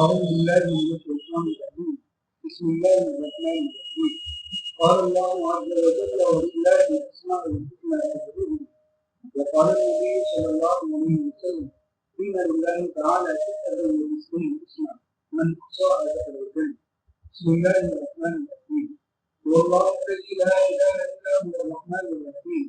أعوذ بالله من الشيطان الرجيم. بسم الله الرحمن الرحيم. قال الله عز وجل ولله الأسماء الحسنى فادعوه. وقال النبي صلى الله عليه وسلم إن لله تعالى 99 اسما من أحصاها دخل الجنة. بسم الله الرحمن الرحيم. والله الذي لا إله إلا هو الرحمن الرحيم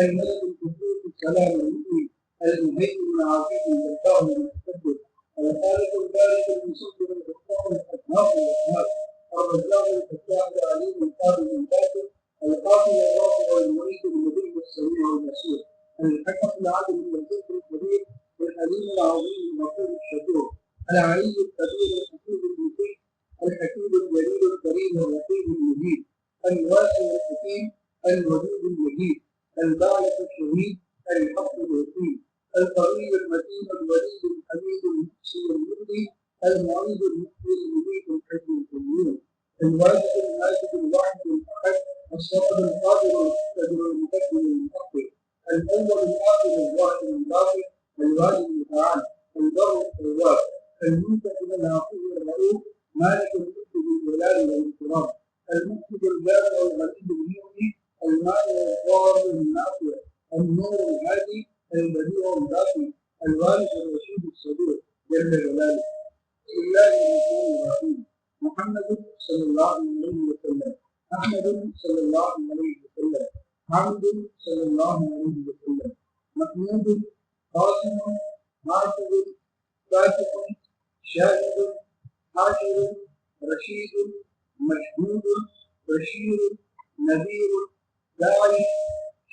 الملك القدوس السلام المؤمن المهيمن العزيز الجبار المتكبر الخالق البارئ المصور الغفار الأسماء والأسماء الرزاق الفتاح العليم القادر الباطل القاتل الرافع المعيد المذل السميع البصير الحكم العدل اللطيف الخبير الحليم العظيم الغفور الشكور العلي الكبير الحكيم المطيع الحكيم الجليل الكريم الرقيب المجيد الواسع الحكيم الودود المجيد الباعث الشهيد الحق الوكيل القوي المتين الولي الحميد المحسن المبدي المعيد المحيي المميت الحي القيوم الواجد الماجد الواحد الاحد الصمد القادر المقتدر المقدم المؤخر الاول الاخر الظاهر الباطن الوالي المتعال البر التواب المنتقم العفو الرؤوف مالك الملك بالجلال والاكرام المفسد الجار والغني المغني المانع الضار النافع النور الهادي البديع الباقي الوارث الرشيد الصدور جل جلاله. بسم الله الرحمن الرحيم. محمد صلى الله عليه وسلم احمد صلى الله عليه وسلم حمد صلى الله عليه وسلم محمود قاسم حافظ كاتب شاهد حاشر رشيد مشهود بشير نذير داعي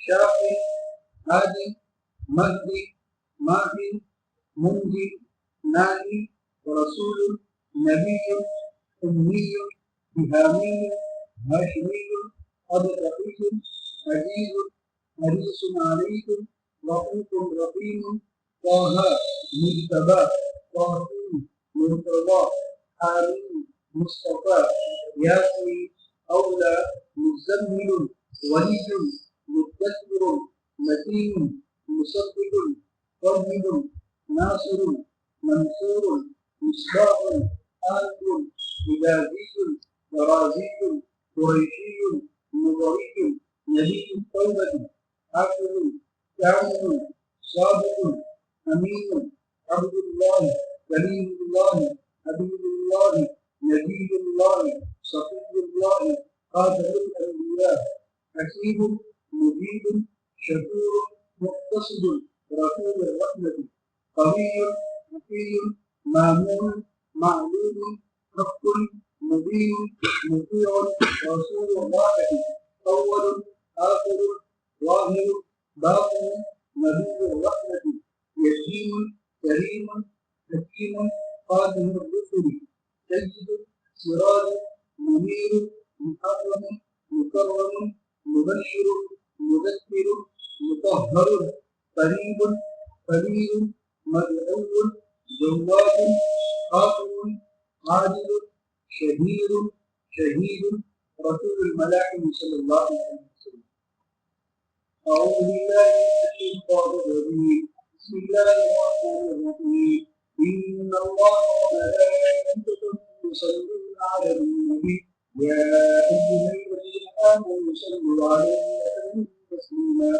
شافي هادي مهدي ماهي منذر ناهي ورسول نبي أمي إهامي هاشمي أبو رقيق عزيز حريص عليكم رؤوف رحيم طه مجتبى طاهر مرتضى حامي مصطفى ياسين أولى مزمل ولي مدثر متين مصدق طيب ناصر منصور مصباح آت مجازي ورازي قريشي مضري نبي التوبة حافظ كامل صادق أمين عبد الله كريم الله حبيب الله نبي الله صفي الله خاتم الأنبياء حكيم مجيب شكور مقتصد رسول الرحمة قوي حكيم مامون معلوم حق مبين مطيع رسول الراحة أول آخر ظاهر باطن نبي الرحمة يتيم كريم حكيم خاتم الرسل سيد سراج منير محرم مكرم مبشر مذكر مطهر قريب قليل مدعو جواد حاكم عادل شهير شهيد رسول الملاحم صلى الله عليه وسلم. أعوذ بالله من الشيطان الرجيم. بسم الله الرحمن الرحيم. إن الله وملائكته يصلون على النبي يا أيها الذين آمنوا صلوا عليه وسلموا تسليما.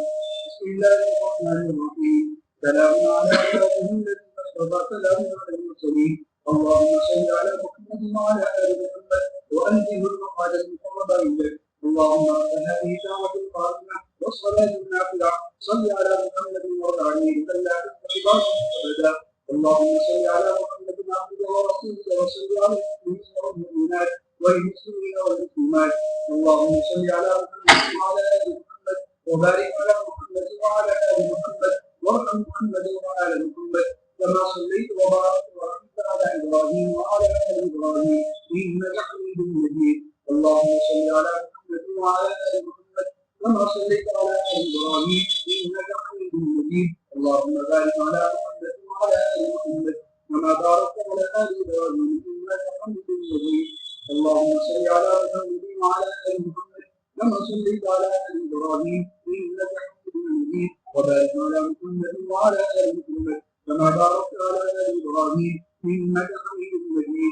بسم الله الرحمن الرحيم. سلام على عباده الذين اصطفى سلام على المرسلين. اللهم صل على محمد وعلى آل محمد وأنزل المقعد المقرب عندك. اللهم رب هذه الدعوة القائمة والصلاة النافلة صل على محمد وارض عنه إلا اتباعه أبدا. اللهم صل على محمد عبدك ورسولك وصل على المؤمنات والمسلمين والمسلمات. اللهم صل على محمد وعلى آل محمد وبارك على محمد وعلى آل محمد وارحم محمد وآل محمد كما صليت وباركت ورحمت على إبراهيم وعلى آل إبراهيم إنك حميد مجيد. اللهم صل على محمد وعلى آل محمد كما صليت على آل إبراهيم إنك حميد مجيد. اللهم بارك على محمد وعلى آل محمد كما باركت على آل إبراهيم إنك حميد مجيد. اللهم صل على محمد وعلى آل محمد كما صليت على آل إبراهيم إنك حميد مجيد. وبارك على محمد وعلى آل محمد كما باركت على آل إبراهيم إنك حميد مجيد.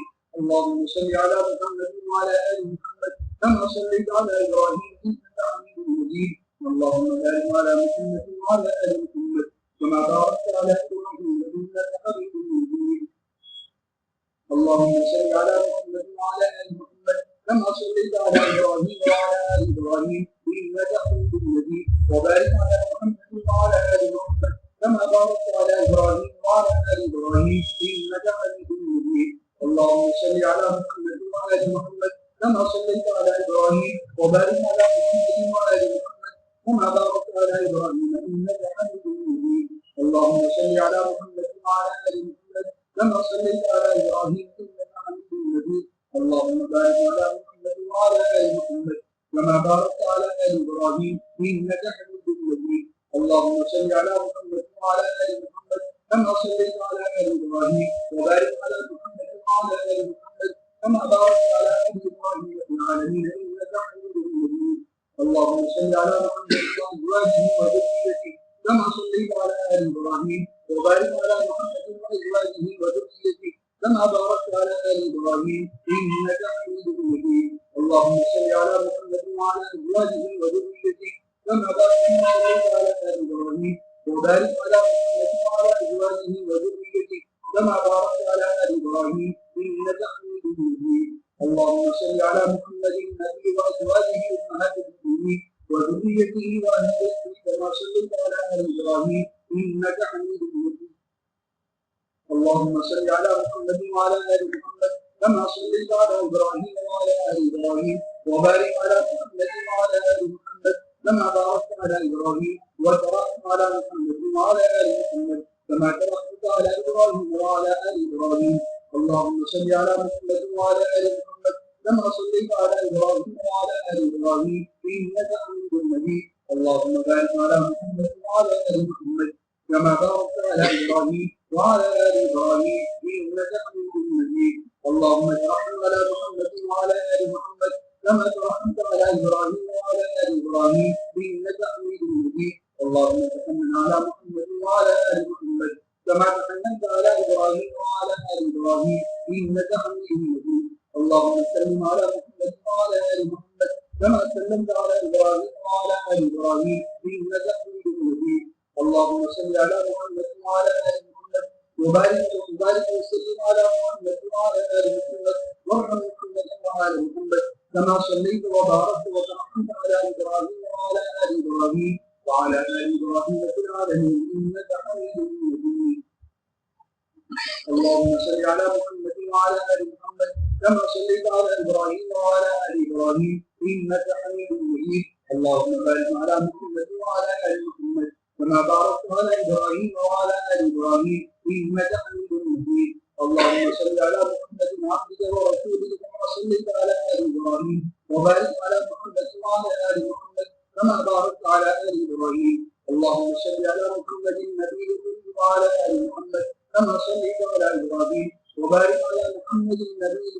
اللهم صل على محمد وعلى آل محمد كما صليت على إبراهيم إنك حميد مجيد. اللهم بارك على محمد وعلى آل محمد كما باركت على إبراهيم إنك حميد مجيد. اللهم صل على محمد وعلى آل محمد كما صليت على إبراهيم وعلى آل إبراهيم إنك حميد مجيد. وبارك على محمد وعلى آل محمد كما باركت على إبراهيم وعلى آل إبراهيم إنك حميد مجيد. اللهم صل على محمد وعلى آل محمد كما صليت على إبراهيم وبارك على محمد وعلى آل محمد كما باركت على إبراهيم إنك حميد مجيد. اللهم صل على محمد وعلى آل محمد كما صليت على إبراهيم إنك حميد مجيد. اللهم بارك على محمد وعلى آل محمد كما باركت على آل إبراهيم إنك حميد مجيد. اللهم صل على محمد وعلى آل محمد كما صليت على آل إبراهيم وبارك على محمد وعلى آل محمد كما باركت على آل إبراهيم في العالمين إنك حميد مجيد. اللهم صل على محمد وأزواجه وذريته كما صليت على آل إبراهيم وبارك على محمد وأزواجه وذريته كما باركت على آل إبراهيم إنك حميد مجيد. اللهم صل على محمد وعلى أزواجه وذريته كما صليت على آل إبراهيم وبارك على محمد وعلى أزواجه وذريته كما باركت على آل إبراهيم إنك حميد مجيد. اللهم صل على محمد النبي وأزواجه أمهات المؤمنين وذريته وأهل بيته كما صليت على آل إبراهيم إنك حميد مجيد. اللهم صل على محمد وعلى آل محمد كما صليت على إبراهيم وعلى آل إبراهيم وبارك على محمد وعلى آل محمد كما باركت على إبراهيم وبارك على محمد وعلى آل محمد كما باركت على إبراهيم وعلى آل إبراهيم. اللهم صل على محمد وعلى آل محمد كما صليت على إبراهيم وعلى آل إبراهيم إنك حميد مجيد. اللهم بارك على محمد وعلى آل محمد كما باركت على إبراهيم وعلى آل إبراهيم إنك حميد مجيد. اللهم ارحم على محمد وعلى آل محمد كما رحمت على إبراهيم وعلى آل إبراهيم إنك حميد مجيد. اللهم تحنن على محمد وعلى آل محمد كما تحننت على إبراهيم وعلى آل إبراهيم إنك حميد مجيد. اللهم سلم على محمد وعلى آل محمد كما سلمت على إبراهيم وعلى آل إبراهيم إنك حميد مجيد. اللهم صل على محمد وعلى آل محمد وبارك وسلم على محمد وعلى آل محمد وارحم محمد وعلى محمد كما صليت وباركت وترحمت على إبراهيم وعلى آل إبراهيم وعلى آل إبراهيم في العالمين إنك حميد مجيد. اللهم صل على محمد وعلى آل محمد كما صليت على إبراهيم وعلى آل إبراهيم إنك حميد مجيد. اللهم بارك على محمد وعلى آل محمد كما باركت على إبراهيم وعلى آل إبراهيم إنك حميد مجيد. اللهم صل على محمد عبدك ورسولك كما صليت على آل إبراهيم وبارك على محمد وعلى آل محمد كما باركت على آل إبراهيم. اللهم صل على محمد النبي وعلى آل محمد كما صليت على إبراهيم وبارك على محمد النبي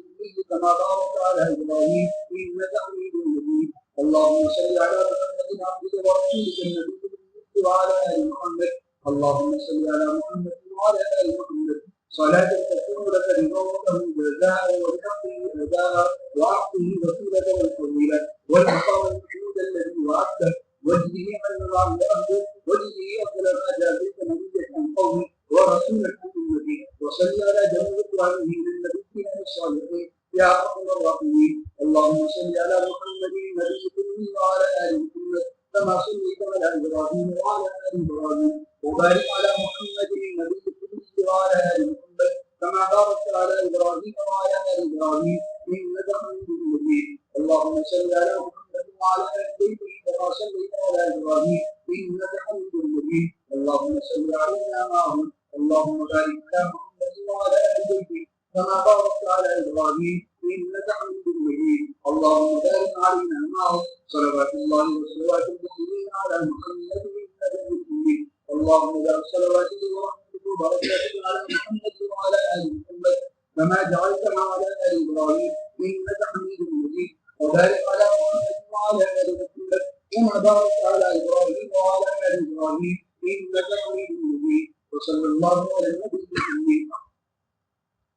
كما باركت على إبراهيم إنك حميد مجيد. اللهم صل على محمد عبدك ورسولك النبي وعلى آل محمد. اللهم صل على محمد وعلى آل محمد صلاة تكون لك بنوره جزاء ولحقه أداء وأعطه وسيلة والفضيلة والمقام المحمود الذي وعدته واجزه عنا وعن أهله واجزه أفضل ما جازيت نبيك عن قومه ورسولا عن أمته وصل على جميع إخوانه من نبينا الصالحين يا أرحم الراحمين. اللهم صل على محمد النبي الأمي وعلى آل محمد كما صليت على إبراهيم وعلى آل إبراهيم وبارك على محمد النبي الأمي وعلى آل محمد كما باركت على إبراهيم وعلى آل إبراهيم إنك حميد مجيد. اللهم صل على محمد وعلى آل بيته كما صليت على إبراهيم إنك حميد مجيد. اللهم صل علينا معهم. اللهم بارك على محمد وعلى آل بيته كما باركت على إبراهيم إنك حميد مجيد. اللهم بارك علينا معهم صلوات الله وصلواته على محمد النبي. اللهم بارك صلواته ورحمته وبركاته على محمد وعلى آل محمد كما جعلتنا على آل إبراهيم إنك حميد مجيد. وبارك على محمد وعلى آل محمد كما باركت على إبراهيم وعلى آل إبراهيم إنك حميد مجيد. وصلى الله على النبي الأمي.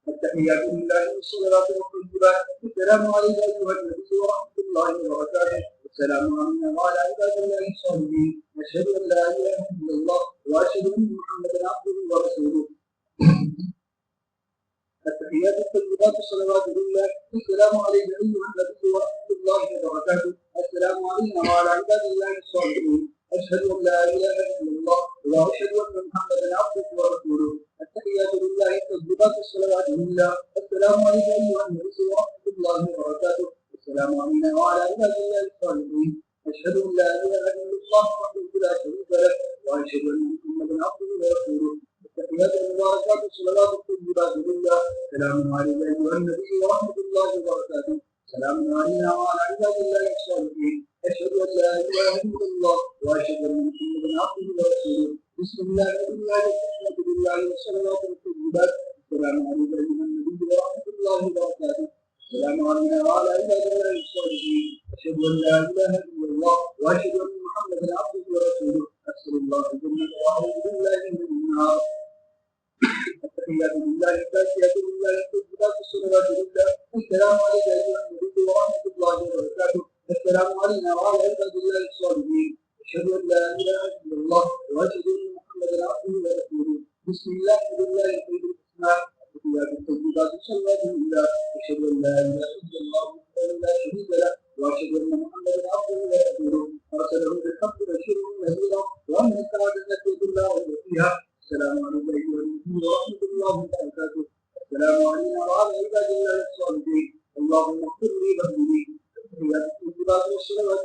التحيات لله والصلوات والطيبات. السلام عليك أيها النبي ورحمة الله وبركاته. السلام علينا وعلى عباد الله الصالحين. أشهد أن لا إله إلا الله وأشهد أن محمدا عبده ورسوله. التحيات الطيبات الصلوات لله. السلام عليك أيها النبي ورحمة الله وبركاته. السلام علينا وعلى عباد الله الصالحين. أشهد أن لا إله إلا الله وأشهد أن محمدا عبده ورسوله. التحيات لله الطيبات الصلوات لله. السلام عليك أيها النبي ورحمة الله وبركاته. السلام علينا وعلى عباد الله الصالحين. أشهد أن لا إله إلا الله وحده لا شريك له وأشهد أن محمدا عبده ورسوله. التحيات المباركات الصلوات الطيبات لله. السلام عليك أيها النبي ورحمة الله وبركاته. السلام علينا وعلى عباد الله الصالحين. أشهد أن لا إله إلا الله وأشهد أن محمدا عبده ورسوله. بسم الله والحمد لله والصلوات الطيبات. السلام عليك أيها النبي ورحمة الله وبركاته. السلام علينا وعلى عباد الله الصالحين. أشهد أن لا إله إلا الله وأشهد أن محمدا عبده ورسوله. أسأل الله الجنة وأعوذ بالله من النار. التحيات لله الزاكيات لله الطيبات الصلوات لله. السلام عليك أيها النبي ورحمة الله وبركاته. السلام علينا وعلى عباد الله الصالحين. أشهد أن لا إله إلا الله وأشهد أن محمدا عبده ورسوله. بسم الله لله الحمد الأسماء. التحيات الطيبات الصلوات لله. أشهد أن لا إله إلا الله وحده لا شريك له وأشهد أن محمدا عبده ورسوله. أرسله بالحق بشيرا ونذيرا وأن السعادة تأتي الله وفيها. السلام عليك أيها النبي ورحمة الله وبركاته. السلام علينا وعلى عباد الله الصالحين. اللهم اغفر لي ذنبي. التحيات الطيبات والصلوات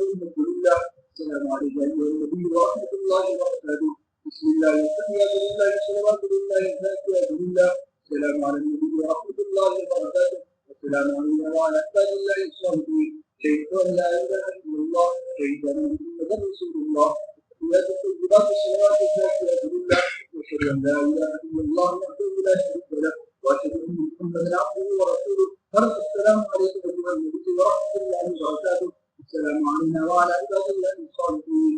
لله. السلام عليك أيها النبي ورحمة الله وبركاته. بسم الله والتحيات لله والصلوات لله الزاكيات لله. السلام على النبي ورحمة الله وبركاته. السلام علينا وعلى عباد الله الصالحين. شهدت أن لا إله إلا الله شهدت أن محمدا رسول الله. التحيات الطيبات والصلوات الزاكيات لله. أشهد أن لا إله إلا الله وحده لا شريك له وأشهد أن محمدا عبده ورسوله. السلام عليك أيها النبي ورحمة الله وبركاته. السلام علينا وعلى عباد الله الصالحين.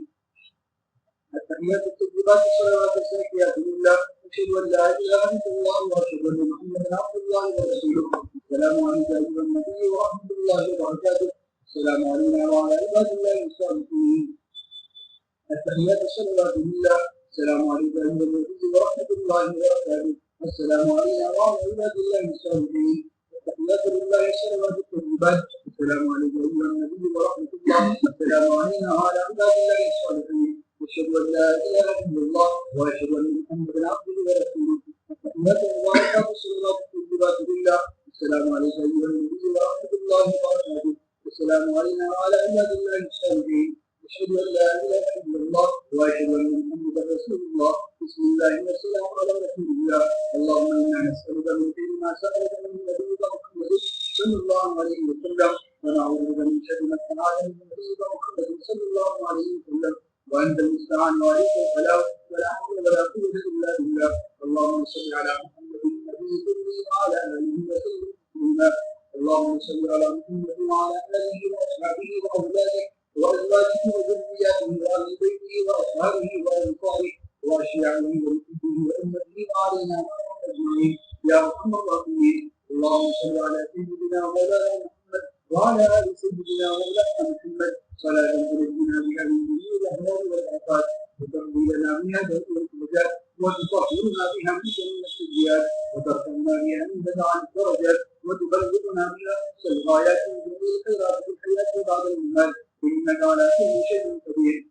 التحيات الطيبات الصلوات الزاكيات لله. أشهد أن لا إله إلا الله وأشهد أن محمدا عبد الله ورسوله. السلام عليك أيها النبي ورحمة الله وبركاته. السلام علينا وعلى عباد الله الصالحين. التحيات الصلوات لله. السلام عليك أيها النبي ورحمة الله وبركاته. السلام علينا وعلى عباد الله الصالحين. التحيات لله الصلوات الطيبات. السلام عليك أيها النبي ورحمة الله. السلام علينا وعلى عباد الله الصالحين. أشهد أن لا إله إلا الله وأشهد أن محمدا عبده ورسوله. التحيات المباركات الصلوات الطيبات لله. السلام عليك أيها النبي ورحمة الله وبركاته. السلام علينا وعلى عباد الله الصالحين. أشهد أن لا إله إلا الله وأشهد أن محمدا رسول الله. بسم الله والسلام على رسول الله. اللهم إنا نسألك من خير ما سألك من نبيك محمد صلى الله عليه وسلم ونعوذ بك من شر ما استعاذ من نبيك محمد صلى الله عليه وسلم وأنت المستعان وعليك البلاغ ولا حول ولا قوة إلا بالله. اللهم صل على محمد النبي الأمي وعلى آله وسلم تسليما. اللهم صل على محمد وعلى آله وأصحابه وأولاده وأزواجه وذرياته وأهل بيته وأصحابه وأنصاره وأشياعه ومحبه وأمته وعلينا أجمعين يا أرحم الراحمين. اللهم صل على سيدنا ومولانا محمد وعلى آل سيدنا ومولانا محمد صلاة تنجينا بها من جميع الأهوال والآفات وتقضي لنا بها جميع الحاجات وتطهرنا بها من جميع السيئات وترفعنا بها من بدع الدرجات وتبلغنا بها أقصى الغايات من جميع الخيرات في الحياة وبعد الممات إنك على كل شيء قدير.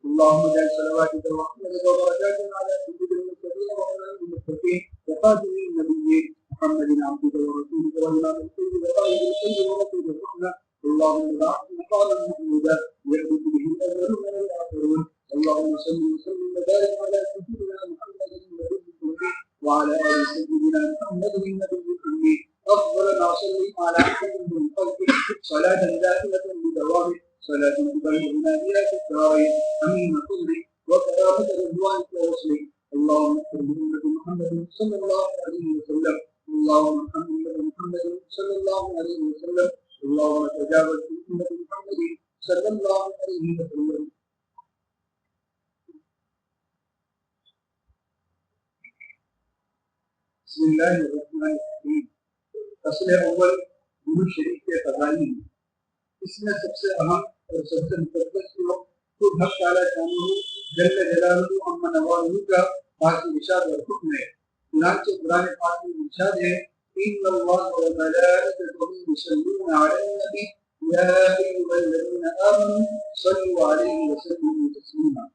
اللهم اجعل صلواتك ورحمتك وبركاتك على سيد المرسلين وإمام المتقين وخاتم النبيين محمد عبدك ورسولك والإمام الخير وقائد الخير ورسول الرحمة. اللهم ابعث مقاما محمودا يحدث به الأولون والآخرون. اللهم صل وسلم وبارك على سيدنا محمد النبي الأمي وعلى آل سيدنا محمد النبي الأمي. أفضل ما صلي على أحد من خلقك صلاة دائمة بدوامه صلاة تبلغنا بها في الدارين أمين قدرك وكرامة رضوانك ووصلك. اللهم اغفر لأمة محمد صلى الله عليه وسلم. اللهم ارحم أمة محمد صلى الله عليه وسلم. اللهم تجاوز في أمة محمد صلى الله عليه وسلم. بسم اللہ الرحمن الرحیم۔ فصل اول درود شریف کے فضائل۔ اس میں سب سے اہم اور سب سے مقدس جو خود حق تعالیٰ شانہ جل جلالہ عما نوالہ کا پاک ارشاد اور حکم ہے۔ چنانچہ قرآن پاک میں ارشاد ہے ان اللہ وملائکتہ یصلون علی النبی یا ایھا الذین آمنوا صلوا علیہ وسلموا تسلیما۔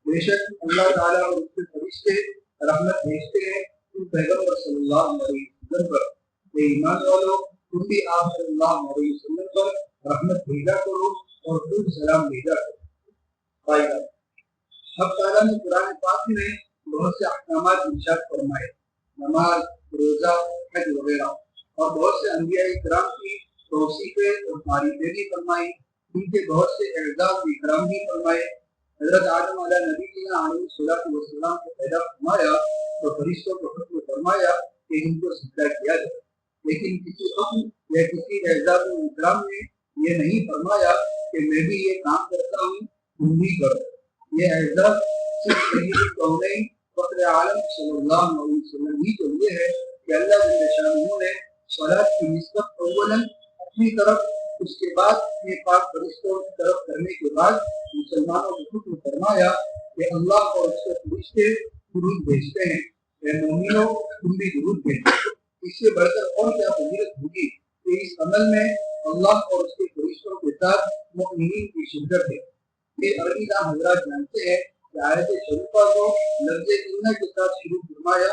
بے شک اللہ تعالیٰ اور اس کے فرشتے رحمت بھیجتے ہیں تم پیغمبر صلی اللہ علیہ وسلم پر۔ اے ایمان والو تم بھی آپ صلی اللہ علیہ وسلم پر رحمت بھیجا کرو اور خود سلام بھیجا کرو۔ فائدہ، حق تعالیٰ نے قرآن پاک میں بہت سے احکامات ارشاد فرمائے، نماز، روزہ، حج وغیرہ، اور بہت سے انبیاء کرام کی توصیفیں اور تعریفیں بھی فرمائی، ان کے بہت سے اعزاز و اکرام بھی فرمائے۔ حضرت آدم علیہ نبی علیہ السلام کو پیدا فرمایا تو فرشتوں کو حکم فرمایا کہ ان کو سجدہ کیا جائے، لیکن کسی حکم یا کسی اعزاز و اکرام نے یہ نہیں فرمایا کہ میں بھی یہ کام کرتا ہوں تم بھی کرو۔ یہ اعزاز صرف سید کونین فخر عالم صلی اللہ علیہ وسلم ہی کے لیے ہے کہ اللہ جل شانہ نے صلاۃ کی نسبت اولاً اپنی طرف، اس کے بعد اپنے پاک فرشتوں کی طرف کرنے کے بعد مسلمانوں کو حکم فرمایا کہ اللہ اور اس کے فرشتے درود بھیجتے ہیں، اے مومنو تم بھی درود بھیجو۔ اس سے بڑھ کر اور کیا فضیلت ہوگی کہ اس عمل میں اللہ اور اس کے فرشتوں کے ساتھ مؤمنین کی شرکت ہے۔ یہ عربی دان حضرات جانتے ہیں کہ آیت شریفہ کو لفظ ان کے ساتھ شروع فرمایا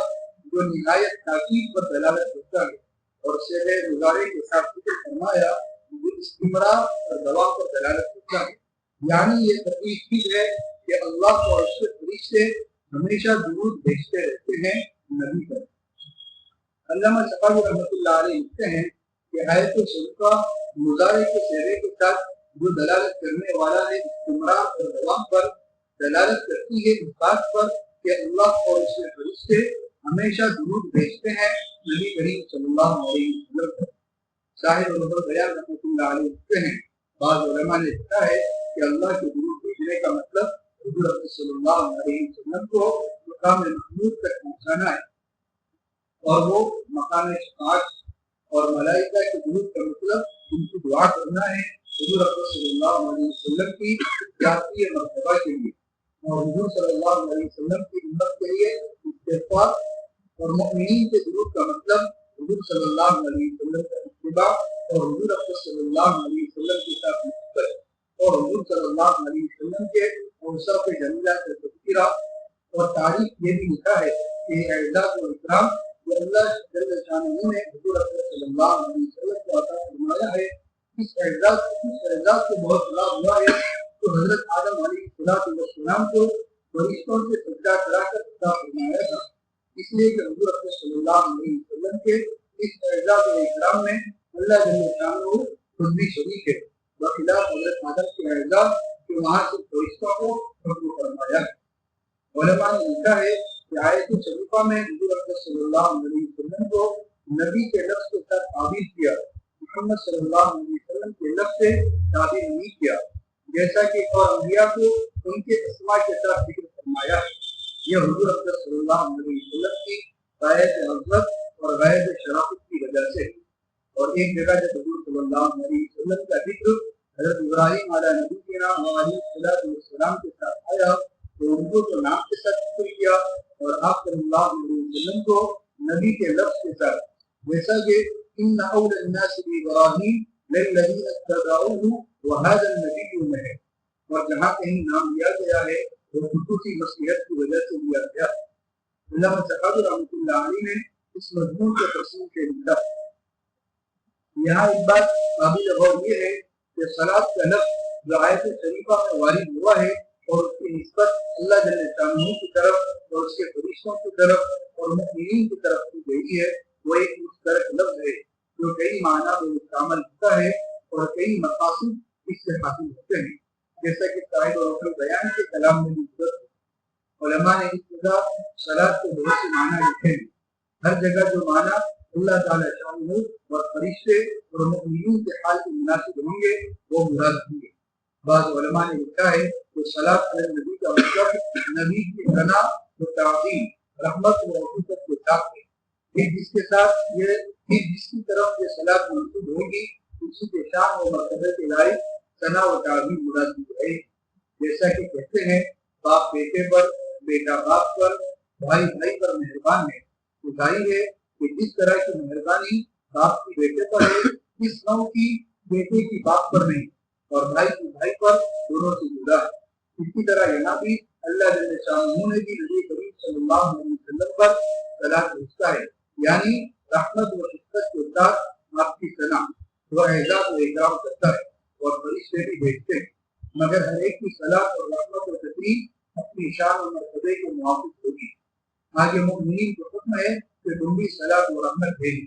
جو نہایت تاکید پر دلالت کرتا ہے، اور صیغہ مضارع کے ساتھ ذکر فرمایا جو استمرار اور دوام پر دلالت کرتا ہے، یعنی یہ تقریر ہے کہ اللہ اور اس کے فرشتے ہمیشہ درود بھیجتے رہتے ہیں نبی پر۔ علامہ سقاوی رحمۃ اللہ علیہ لکھتے ہیں کہ آیت شریفہ مضارع کے صیغے کے ساتھ جو دلالت کرنے والا ہے استمرار اور دوام پر، دلالت کرتی ہے اس بات پر کہ اللہ اور اس کے فرشتے ہمیشہ درود بھیجتے ہیں نبی کریم صلی اللہ علیہ وسلم پر۔ صاحب البر بیان رحمۃ اللہ علیہ لکھتے ہیں بعض علماء نے لکھا ہے کہ اللہ کے درود بھیجنے کا مطلب حضور صلی اللہ علیہ وسلم کو مقام محمود تک پہنچانا ہے، اور وہ مقام شفاعت اور ملائکہ کے درود کا مطلب ان کی دعا کرنا ہے حضور صلی اللہ علیہ وسلم کی ذاتی مرتبہ کے لیے، اور حضور صلی اللہ علیہ وسلم کی امت کے لیے استغفار، اور مؤمنین کے درود کا مطلب حضور صلی اللہ علیہ وسلم کا اتباع اور حضور صلی اللہ علیہ وسلم کے ساتھ محبت، اور حضور صلی اللہ علیہ وسلم کے اوصاف جمیلہ کا تذکرہ اور تعریف۔ یہ بھی لکھا ہے کہ اعزاز و اکرام جو اللہ جل شانہ نے حضور صلی اللہ علیہ وسلم کو عطا فرمایا ہے، اس اعزاز کو بہت بڑا ہوا ہے تو حضرت آدم علیہ السلام کو فرشتوں سے سجدہ کرا کر عطا فرمایا تھا، اس لیے کہ حضور صلی اللہ علیہ وسلم کے اس اعزاز و اکرام میں اللہ جل شانہ خود بھی شریک ہے، بخلاف حضرت آدم کے اعزاز کہ وہاں سے فرشتوں کو حکم فرمایا ہے۔ علماء نے لکھا ہے کہ آیت شریفہ میں حضور صلی اللہ علیہ وسلم کو نبی کے لفظ کے ساتھ تعبیر کیا، محمد صلی اللہ علیہ وسلم کے لفظ سے تعبیر نہیں کیا، جیسا کہ اور انبیاء کو ان کے اسماء کے ساتھ ذکر فرمایا ہے۔ یہ حضور صلی اللہ علیہ وسلم کی غایت عظمت اور غایت شرافت کی وجہ سے، اور ایک جگہ جب حضور صلی اللہ علیہ وسلم کا ذکر حضرت ابراہیم علیہ نبی علیہ السلام کے ساتھ آیا تو ان کو نام کے ساتھ ذکر کیا، اور آپ صلی اللہ علیہ وسلم کو نبی کے لفظ کے ساتھ، جیسا کہ ان اول الناس بابراہیم للذین اتبعوہ وہذا النبی میں ہے، اور جہاں کہیں نام لیا گیا ہے وہ خصوصی مصلحت کی وجہ سے لیا گیا۔ علامہ سقاوی رحمۃ اللہ علیہ نے اس مضمون کو تفصیل سے لکھا۔ یہاں ایک بات قابل غور یہ ہے کہ صلاۃ کا لفظ جو آیت شریفہ میں وارد ہوا ہے اور اس کی نسبت اللہ جل شانہ کی طرف اور اس کے فرشتوں کی طرف اور مؤمنین کی طرف کی گئی ہے، وہ ایک مشترک لفظ ہے جو کئی معنی میں مستعمل ہوتا ہے اور کئی مقاصد اس سے حاصل ہوتے ہیں، جیسا کہ صاحب روح البیان کے کلام میں بھی ذکر ہے۔ علماء نے اس جگہ صلاۃ کے بہت سے معنی لکھے ہیں، ہر جگہ جو معنی اللہ تعالیٰ شانہ اور فرشتے اور مؤمنین کے حال کے مناسب ہوں گے وہ مراد ہوں گے۔ بعض علماء نے لکھا ہے کہ صلاۃ علی النبی کا مطلب نبی کی ثنا و تعظیم، رحمت و عطوفت کے ساتھ ہے، پھر جس کے ساتھ پھر جس کی طرف یہ صلاۃ منسوب ہوگی اسی کے شان و مرتبہ کے لائق ثنا و تعظیم مراد دی جائے گی۔ جیسا کہ کہتے ہیں باپ بیٹے پر، بیٹا باپ پر، بھائی بھائی پر مہربان ہے، تو ظاہر ہے کہ جس طرح کی مہربانی باپ کی بیٹے پر ہے اس نوع کی بیٹے کی باپ پر نہیں، اور بھائی کی بھائی پر دونوں سے جدا ہے۔ اسی طرح یہاں بھی اللہ جل شانہ نے بھی نبی کریم صلی اللہ علیہ وسلم پر صلاۃ بھیجتا ہے، یعنی رحمت و عزت کے ساتھ آپ کی ثنا و اعزاز و اکرام کرتا ہے، اور فرشتے بھی بھیجتے ہیں، مگر ہر ایک کی صلاۃ اور رحمت و تکریم اپنی شان و مرتبے کے موافق ہوگی۔ آگے مومنین کو حکم ہے کہ تم بھی صلاۃ و رحمت بھیجو۔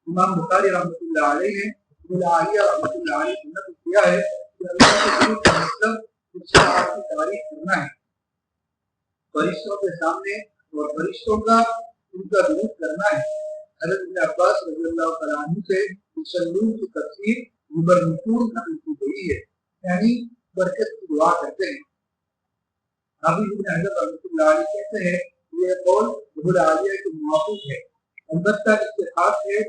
امام بخاری رحمۃ اللہ علیہ نے عالیہ رحمۃ اللہ علیہ نے نقل کیا ہے کہ اللہ کے درود کا مطلب اس سے آپ کی تعریف کرنا ہے فرشتوں کے سامنے، اور فرشتوں کا ان کا درود کرنا ہے۔ حضرت ابن عباس رضی اللہ تعالیٰ عنہ سے یصلون کی تفسیر یبرکون نقل کی گئی ہے، یعنی برکت کی دعا کرتے ہیں۔ حافظ ابن حجر رحمۃ اللہ علیہ کہتے ہیں یہ قول ظہور عالیہ کے موافق ہے، البتہ اس سے خاص ہے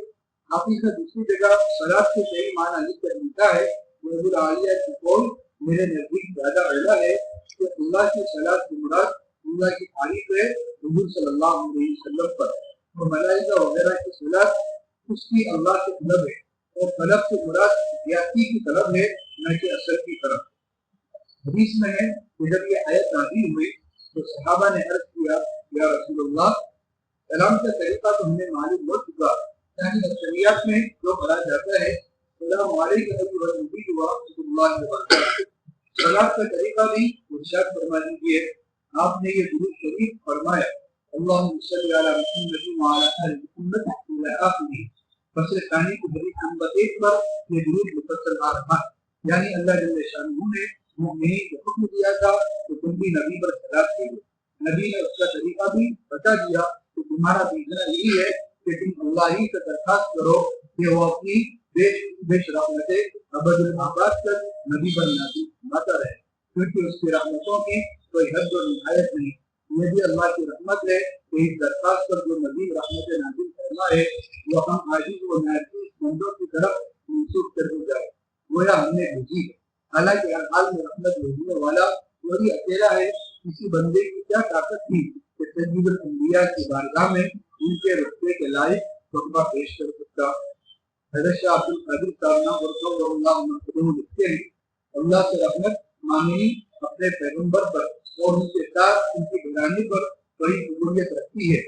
حافظ نے دوسری جگہ صلاۃ کے صحیح معنی لکھ کر لکھا ہے ظہور عالیہ کی قول میرے نزدیک زیادہ اعلیٰ ہے کہ اللہ کی صلاۃ کی مراد اللہ کی تعریف ہے حضور صلی اللہ علیہ وسلم پر، اور ملائکہ وغیرہ کی صلاۃ اس کی اللہ سے طلب ہے، اور طلب سے مراد زیادتی کی طلب ہے نہ کہ اثر کی طرف۔ حدیث میں ہے کہ جب یہ آیت نازل ہوئی تو صحابہ نے عرض کیا یا رسول اللہ سلام کا طریقہ تو ہمیں معلوم ہو چکا، یعنی اکثریات میں جو پڑھا جاتا ہے السلام علیکم ورحمۃ اللہ وبرکاتہ، صلاۃ کا طریقہ بھی ارشاد فرما دیجیے۔ آپ نے یہ درود شریف فرمایا اللہم صلی علی محمد وعلی آل محمد الی آخرہ، فصل ثانی کی حدیث نمبر 1 پر یہ درود مفصل آ رہا ہے، یعنی اللہ جل شانہ نے مومنین کو حکم دیا تھا کہ تم بھی نبی پر صلاۃ کیجو، نبی نے اس کا طریقہ بھی بتا دیا کہ تمہارا بھیجنا یہی ہے کہ تم اللہ ہی سے درخواست کرو کہ وہ اپنی بیش رحمتیں ابد الآباد تک نبی پر نازل فرماتا رہے، کیونکہ اس کی رحمتوں کی کوئی حد و نہایت نہیں۔ یہ بھی اللہ کی رحمت ہے کہ اس درخواست پر جو نبی رحمت نازل کرنا ہے وہ ہم عاجز و ناچیز بندوں کی طرف منسوخ کر دی جائے، گویا ہم نے بھیجی ہے۔ حالانکہ ہر حال میں رحمت بھیجنے والا وہی اکیلا ہے، کسی بندے کی کیا طاقت تھی کہ سید الانبیاء کی بارگاہ میں ان کے رتبے کے لائق خطبہ پیش کر سکتا۔ حضرت شاہ عبد القادر صاحب ورحمہ اللہ عنہ لکھتے ہیں اللہ سے رحمت مانگنی اپنے پیغمبر پر اور ان کے ساتھ ان کی گھرانے پر بڑی قبولیت رکھتی ہے،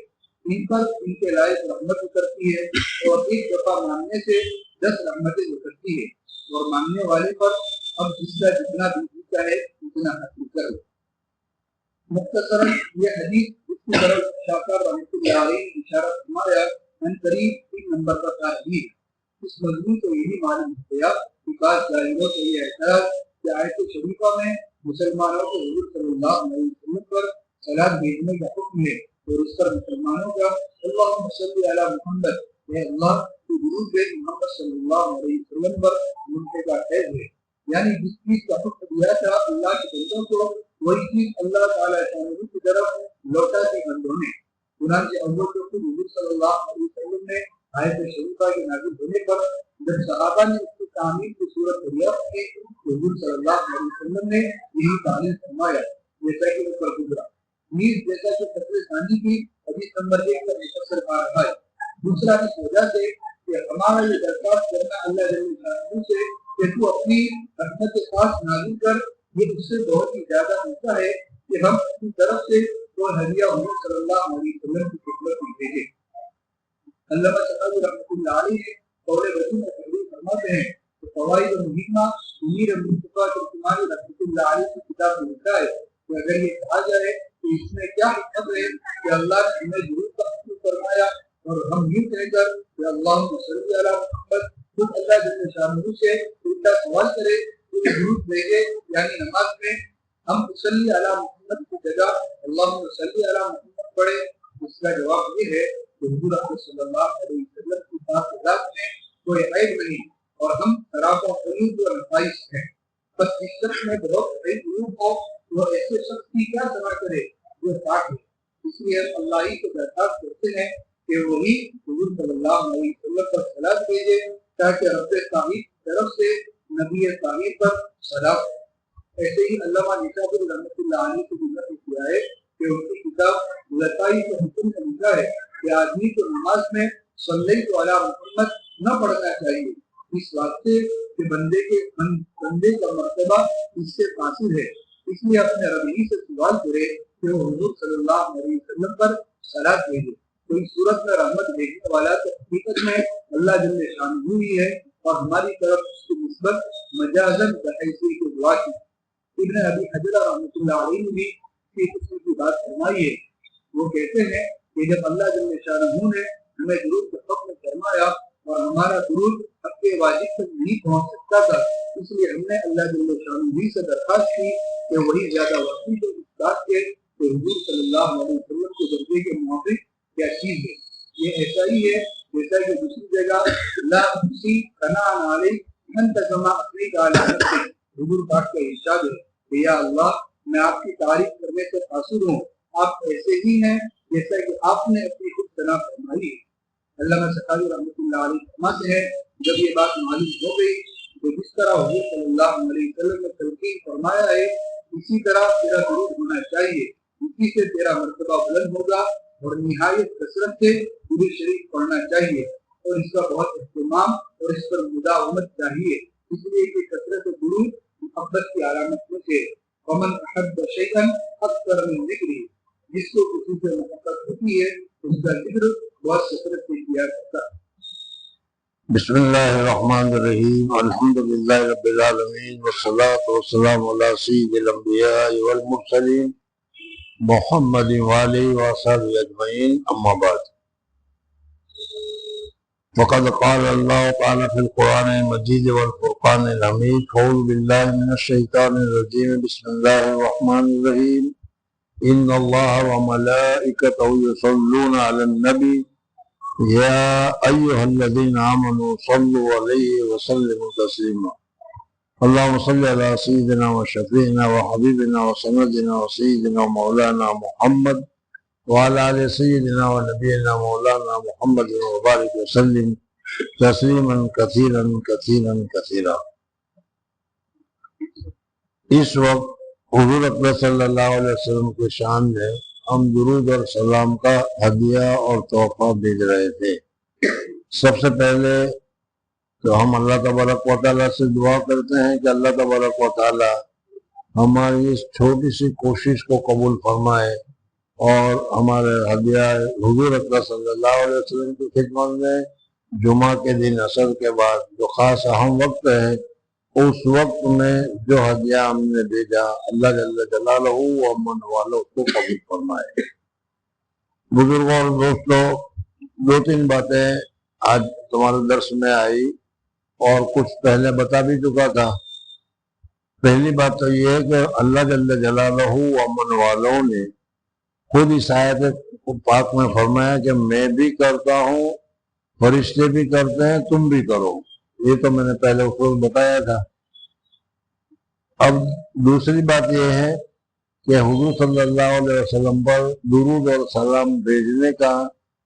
ان پر ان کے لائق رحمت اترتی ہے، اور ایک دفعہ مانگنے سے 10 رحمتیں اترتی ہے، اور مانگنے والے پر اب جس کا جتنا بھی چاہے اتنا حاصل کرو۔ مختصراً یہ حدیث اس کی طرف شاکر رحمۃ اللہ علیہ نے اشارہ فرمایا ان قریب 3 نمبر پر تاریخ اس مضمون کو یہی معلوم ہو گیا کہ بعض ظاہروں کا یہ اعتراض کہ آیت شریفہ میں مسلمانوں کو حضور صلی اللہ علیہ وسلم پر صلاۃ بھیجنے کا حکم ہے، اور اس پر مسلمانوں کا اللہم صلی علی محمد اے اللہ تو درود بھیج محمد صلی اللہ علیہ وسلم پر منتقا خیر ہے، یعنی جس چیز کا حکم دیا تھا اللہ کے بندوں کو وہی چیز اللہ تعالیٰ کی طرف لوٹا کے بندوں نے۔ چنانچہ اول تو حضور صلی اللہ علیہ وسلم نے آیت شریفہ کے نازل ہونے پر جب صحابہ نے اس کی تعمیر کی صورت دریافت کی تو حضور صلی اللہ علیہ وسلم نے یہی تعلیم فرمایا جیسا کہ اوپر گزرا۔ نیز جیسا کہ فصل ثانی کی حدیث نمبر 1 پر مفسر آ رہا ہے، دوسرا اس وجہ سے کہ ہمارا یہ درخواست کرنا اللہ جل شانہ سے کہ تو اپنی رحمت خاص نازل کر، یہ اس سے بہت ہی زیادہ ہوتا ہے کہ ہم اپنی طرف سے کوئی ہدیہ حضور صلی اللہ علیہ وسلم کی خدمت میں بھیجیں۔ علامہ سعدی رحمۃ اللہ علیہ قول وجیز میں تحریر فرماتے ہیں کہ فوائد مہمہ امیر مصطفیٰ ترکمانی رحمۃ اللہ علیہ کی کتاب میں لکھا ہے کہ اگر یہ کہا جائے کہ اس میں کیا حکمت ہے کہ اللہ نے ہمیں ضرور تحقیق فرمایا اور ہم یوں کہہ کر کہ اللہم صلی علی محمد خود اللہ جل شانہ سے الٹا سوال کرے کہ ضرور بھیجے، یعنی نماز میں ہم صلی علی محمد کی جگہ اللہم صلی علی محمد پڑھے، اس کا جواب یہ ہے کہ حضور صلی اللہ علیہ وسلم کی ذات میں کوئی عیب نہیں اور ہم خراب و قلوب و نفائس ہیں، بس اس شخص میں بہت عیب قلوب ہو وہ ایسے شخص کی کیا سنا کرے جو پاک ہے۔ اس لیے ہم اللہ ہی کو درخواست کرتے ہیں کہ وہی حضور صلی اللہ علیہ وسلم پر صلاۃ بھیجے تاکہ رب صاحب طرف سے نبی صاحب پر صلاۃ. ایسے ہی علامہ نشاپور رحمۃ اللہ علیہ کی ذکر کیا ہے کہ ان کی کتاب لطائی کے حکم میں لکھا ہے کہ آدمی کو نماز میں صلیت علی محمد نہ پڑھنا چاہیے، اس واسطے کہ بندے کا مرتبہ اس سے قاصر ہے. اس لیے اپنے رب ہی سے سوال کرے کہ وہ حضور صلی اللہ علیہ وسلم پر صلاۃ بھیجے. تو اس صورت میں رحمت بھیجنے والا تو حقیقت میں اللہ جل شانہ ہی ہے اور ہماری طرف اس کی نسبت مجازاً بحیثیت کے دعا کی. ابن ابی حجر رحمۃ اللہ علیہ نے بھی اس قسم کی بات فرمائی ہے. وہ کہتے ہیں کہ جب اللہ جل شانہ نے ہمیں درود کا حکم فرمایا اور ہمارا درود حق واجب تک نہیں پہنچ سکتا تھا، اس لیے ہم نے اللہ جل شانہ سے درخواست کی کہ وہی زیادہ واقعی ہے اس بات کے کہ حضور صلی اللہ علیہ وسلم کے درجے کے موافق کیا چیز ہے. یہ ایسا ہی ہے جیسا کہ دوسری جگہ لا احصی ثناء علیک انت کما اثنیت علی نفسک، حضور پاک کا ارشاد ہے کہ یا اللہ میں آپ کی تعریف کرنے سے قاصر ہوں، آپ ایسے ہی ہیں جیسا کہ آپ نے اپنی خود ثنا فرمائی ہے. علامہ سخاوی رحمۃ اللہ علیہ فرماتے ہیں جب یہ بات معلوم ہو گئی تو جس طرح حضور صلی اللہ علیہ وسلم نے تلقین فرمایا ہے اسی طرح تیرا درود ہونا چاہیے، اسی سے تیرا مرتبہ بلند ہوگا اور نہایت کثرت سے درود شریف پڑھنا چاہیے اور اس کا بہت اہتمام اور اس پر مداومت چاہیے، اس لیے کہ کثرت درود محبت کی علامت میں سے ومن احب شیئا اکثر من ذکری، جس کو کسی سے محبت ہوتی ہے اس کا ذکر بہت کثرت سے کیا کرتا ہے. بسم اللہ الرحمن الرحیم الحمد للہ رب العالمین والصلاة والسلام علی سید الانبیاء والمرسلین محمد وآلہ وصحبہ اجمعین، اما بعد. وقد قال اللہ تعالی فی القرآن المجید والفرقان الحمید اعوذ باللہ من الشیطان الرجیم بسم اللہ الرحمن الرحیم ان اللہ وملائکتہ یصلون علی النبی یا ایہا الذین آمنوا صلوا علیہ وسلموا تسلیما. اللہم صلی علی سیدنا و شفیعنا و حبیبنا و سندنا و سیدنا و مولانا محمد وعلی آل سیدنا و نبینا مولانا محمد وبارک وسلم تسلیما کثیرا کثیرا کثیرا. اس وقت حضور اکرم صلی اللہ علیہ وسلم کے شان میں ہم درود اور سلام کا ہدیہ اور تحفہ بھیج رہے تھے. سب سے پہلے تو ہم اللہ تبارک و تعالیٰ سے دعا کرتے ہیں کہ اللہ تبارک و تعالیٰ ہماری اس چھوٹی سی کوشش کو قبول فرمائے اور ہمارے ہدیہ حضور اکرم صلی اللہ علیہ وسلم کی خدمت میں جمعہ کے دن عصر کے بعد جو خاص اہم وقت ہے اس وقت میں جو ہدیہ ہم نے بھیجا اللہ جل جلالہ و من والوں کو قبول فرمائے. بزرگوں اور دوستوں، دو تین باتیں آج تمہارے درس میں آئی اور کچھ پہلے بتا بھی چکا تھا. پہلی بات تو یہ ہے کہ اللہ جل جلالہ و من والوں نے خود اس آیت پاک میں فرمایا کہ میں بھی کرتا ہوں، فرشتے بھی کرتے ہیں، تم بھی کرو. یہ تو میں نے پہلے اس وقت بتایا تھا. اب دوسری بات یہ ہے کہ حضور صلی اللہ علیہ وسلم پر درود اور سلام بھیجنے کا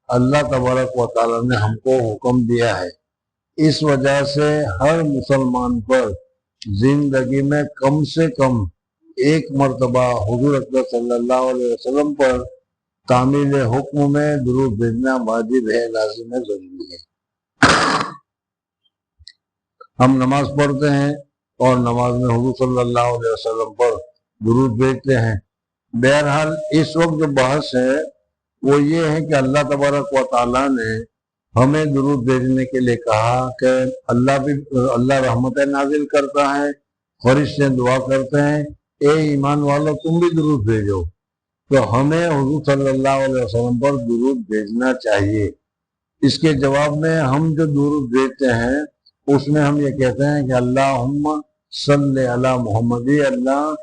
اللہ تبارک و تعالیٰ نے ہم کو حکم دیا ہے. اس وجہ سے ہر مسلمان پر زندگی میں کم سے کم ایک مرتبہ حضور اکرم صلی اللہ علیہ وسلم پر تعمیل حکم میں درود بھیجنا واجب ہے، لازم ہے، ضروری ہے. ہم نماز پڑھتے ہیں اور نماز میں حضور صلی اللہ علیہ وسلم پر درود بھیجتے ہیں. بہرحال اس وقت جو بحث ہے وہ یہ ہے کہ اللہ تبارک و تعالیٰ نے ہمیں درود بھیجنے کے لیے کہا کہ اللہ رحمت نازل کرتا ہے، فرشتے دعا کرتے ہیں اے ایمان والو تم بھی درود بھیجو. تو ہمیں حضور صلی اللہ علیہ وسلم پر درود بھیجنا چاہیے. اس کے جواب میں ہم جو درود بھیجتے ہیں اس میں ہم یہ کہتے ہیں کہ اللہم صلی علی محمد، اللہ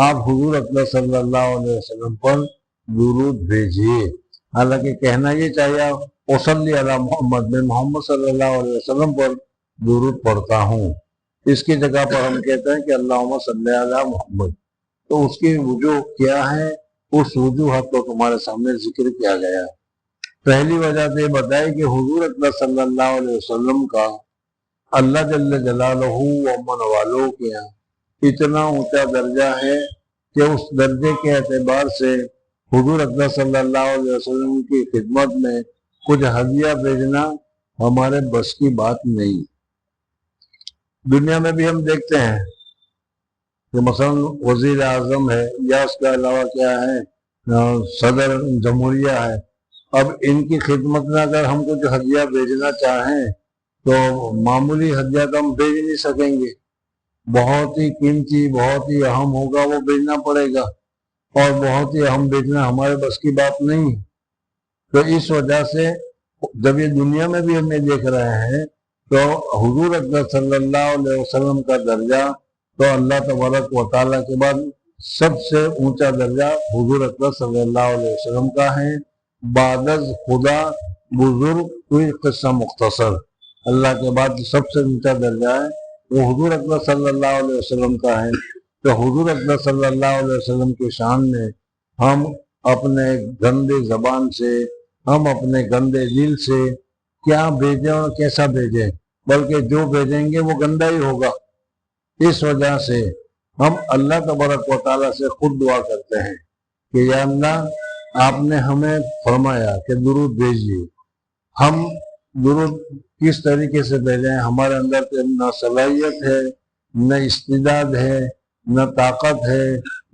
آپ حضور اکرم صلی اللہ علیہ وسلم پر درود بھیجیے. حالانکہ کہنا یہ چاہیے وصلی علی محمد، میں محمد صلی اللہ علیہ وسلم پر درود پڑھتا ہوں. اس کی جگہ پر ہم کہتے ہیں کہ اللہم صلی علی محمد. تو اس کی وجوہ کیا ہے؟ اس وجوہات کو تمہارے سامنے ذکر کیا گیا ہے. پہلی وجہ تو یہ بتائی کہ حضور اکبر صلی اللہ علیہ وسلم کا اللہ جل جلالہ و من والوں کے یہاں اتنا اونچا درجہ ہے کہ اس درجے کے اعتبار سے حضور اکبر صلی اللہ علیہ وسلم کی خدمت میں کچھ ہدیہ بھیجنا ہمارے بس کی بات نہیں۔ دنیا میں بھی ہم دیکھتے ہیں کہ مثلا وزیر اعظم ہے یا اس کے علاوہ کیا ہے صدر جمہوریہ ہے، اب ان کی خدمت میں اگر ہم کچھ ہدیہ بھیجنا چاہیں تو معمولی ہدیہ تو ہم بھیج نہیں سکیں گے، بہت ہی قیمتی بہت ہی اہم ہوگا وہ بھیجنا پڑے گا، اور بہت ہی اہم بھیجنا ہمارے بس کی بات نہیں۔ تو اس وجہ سے جب یہ دنیا میں بھی ہم یہ دیکھ رہے ہیں تو حضور اکبر صلی اللہ علیہ وسلم کا درجہ تو اللہ تبارک و تعالیٰ کے بعد سب سے اونچا درجہ حضور اکبر صلی اللہ علیہ وسلم کا ہے۔ بعد از خدا بزرگ کوئی قصہ مختصر، اللہ کے بعد سب سے اونچا درجہ ہے وہ حضور اکبر صلی اللہ علیہ وسلم کا ہے۔ تو حضور اکبر صلی اللہ علیہ وسلم کی شان میں ہم اپنے گندے زبان سے، ہم اپنے گندے دل سے کیا بھیجیں اور کیسا بھیجیں، بلکہ جو بھیجیں گے وہ گندا ہی ہوگا۔ اس وجہ سے ہم اللہ تبارک و تعالیٰ سے خود دعا کرتے ہیں کہ یا اللہ آپ نے ہمیں فرمایا کہ درود بھیجیے، ہم درود کس طریقے سے بھیجیں؟ ہمارے اندر نہ صلاحیت ہے، نہ استعداد ہے، نہ طاقت ہے،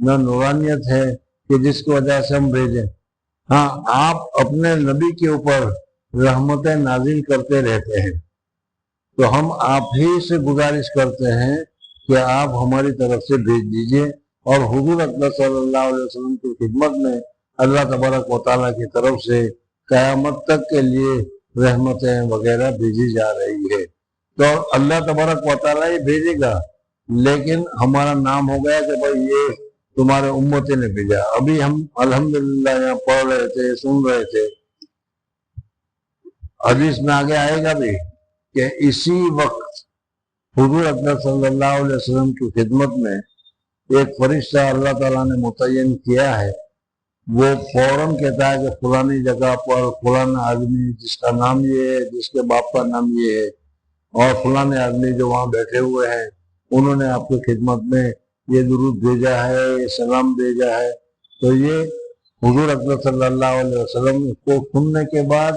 نہ نورانیت ہے کہ جس کی وجہ سے ہم بھیجیں۔ ہاں، آپ اپنے نبی کے اوپر رحمتیں نازل کرتے رہتے ہیں، تو ہم آپ ہی سے گزارش کرتے ہیں کہ آپ ہماری طرف سے بھیج دیجئے، اور حضور اکبر صلی اللہ علیہ وسلم کی خدمت میں اللہ تبارک و تعالیٰ کی طرف سے قیامت تک کے لیے رحمتیں وغیرہ بھیجی جا رہی ہے۔ تو اللہ تبارک و تعالیٰ ہی بھیجے گا، لیکن ہمارا نام ہو گیا کہ بھائی یہ تمہارے امتی نے بھیجا۔ ابھی ہم الحمدللہ یہاں پڑھ رہے تھے، سن رہے تھے، حدیث میں آگے آئے گا بھی کہ اسی وقت حضور اکبر صلی اللہ علیہ وسلم کی خدمت میں ایک فرشتہ اللہ تعالیٰ نے متعین کیا ہے، وہ فوراً کہتا ہے کہ فلانی جگہ پر فلاں آدمی جس کا نام یہ ہے، جس کے باپ کا نام یہ ہے، اور فلاں آدمی جو وہاں بیٹھے ہوئے ہیں انہوں نے آپ کی خدمت میں یہ درود بھیجا ہے، یہ سلام بھیجا ہے۔ تو یہ حضور اکبر صلی اللہ علیہ وسلم کو سننے کے بعد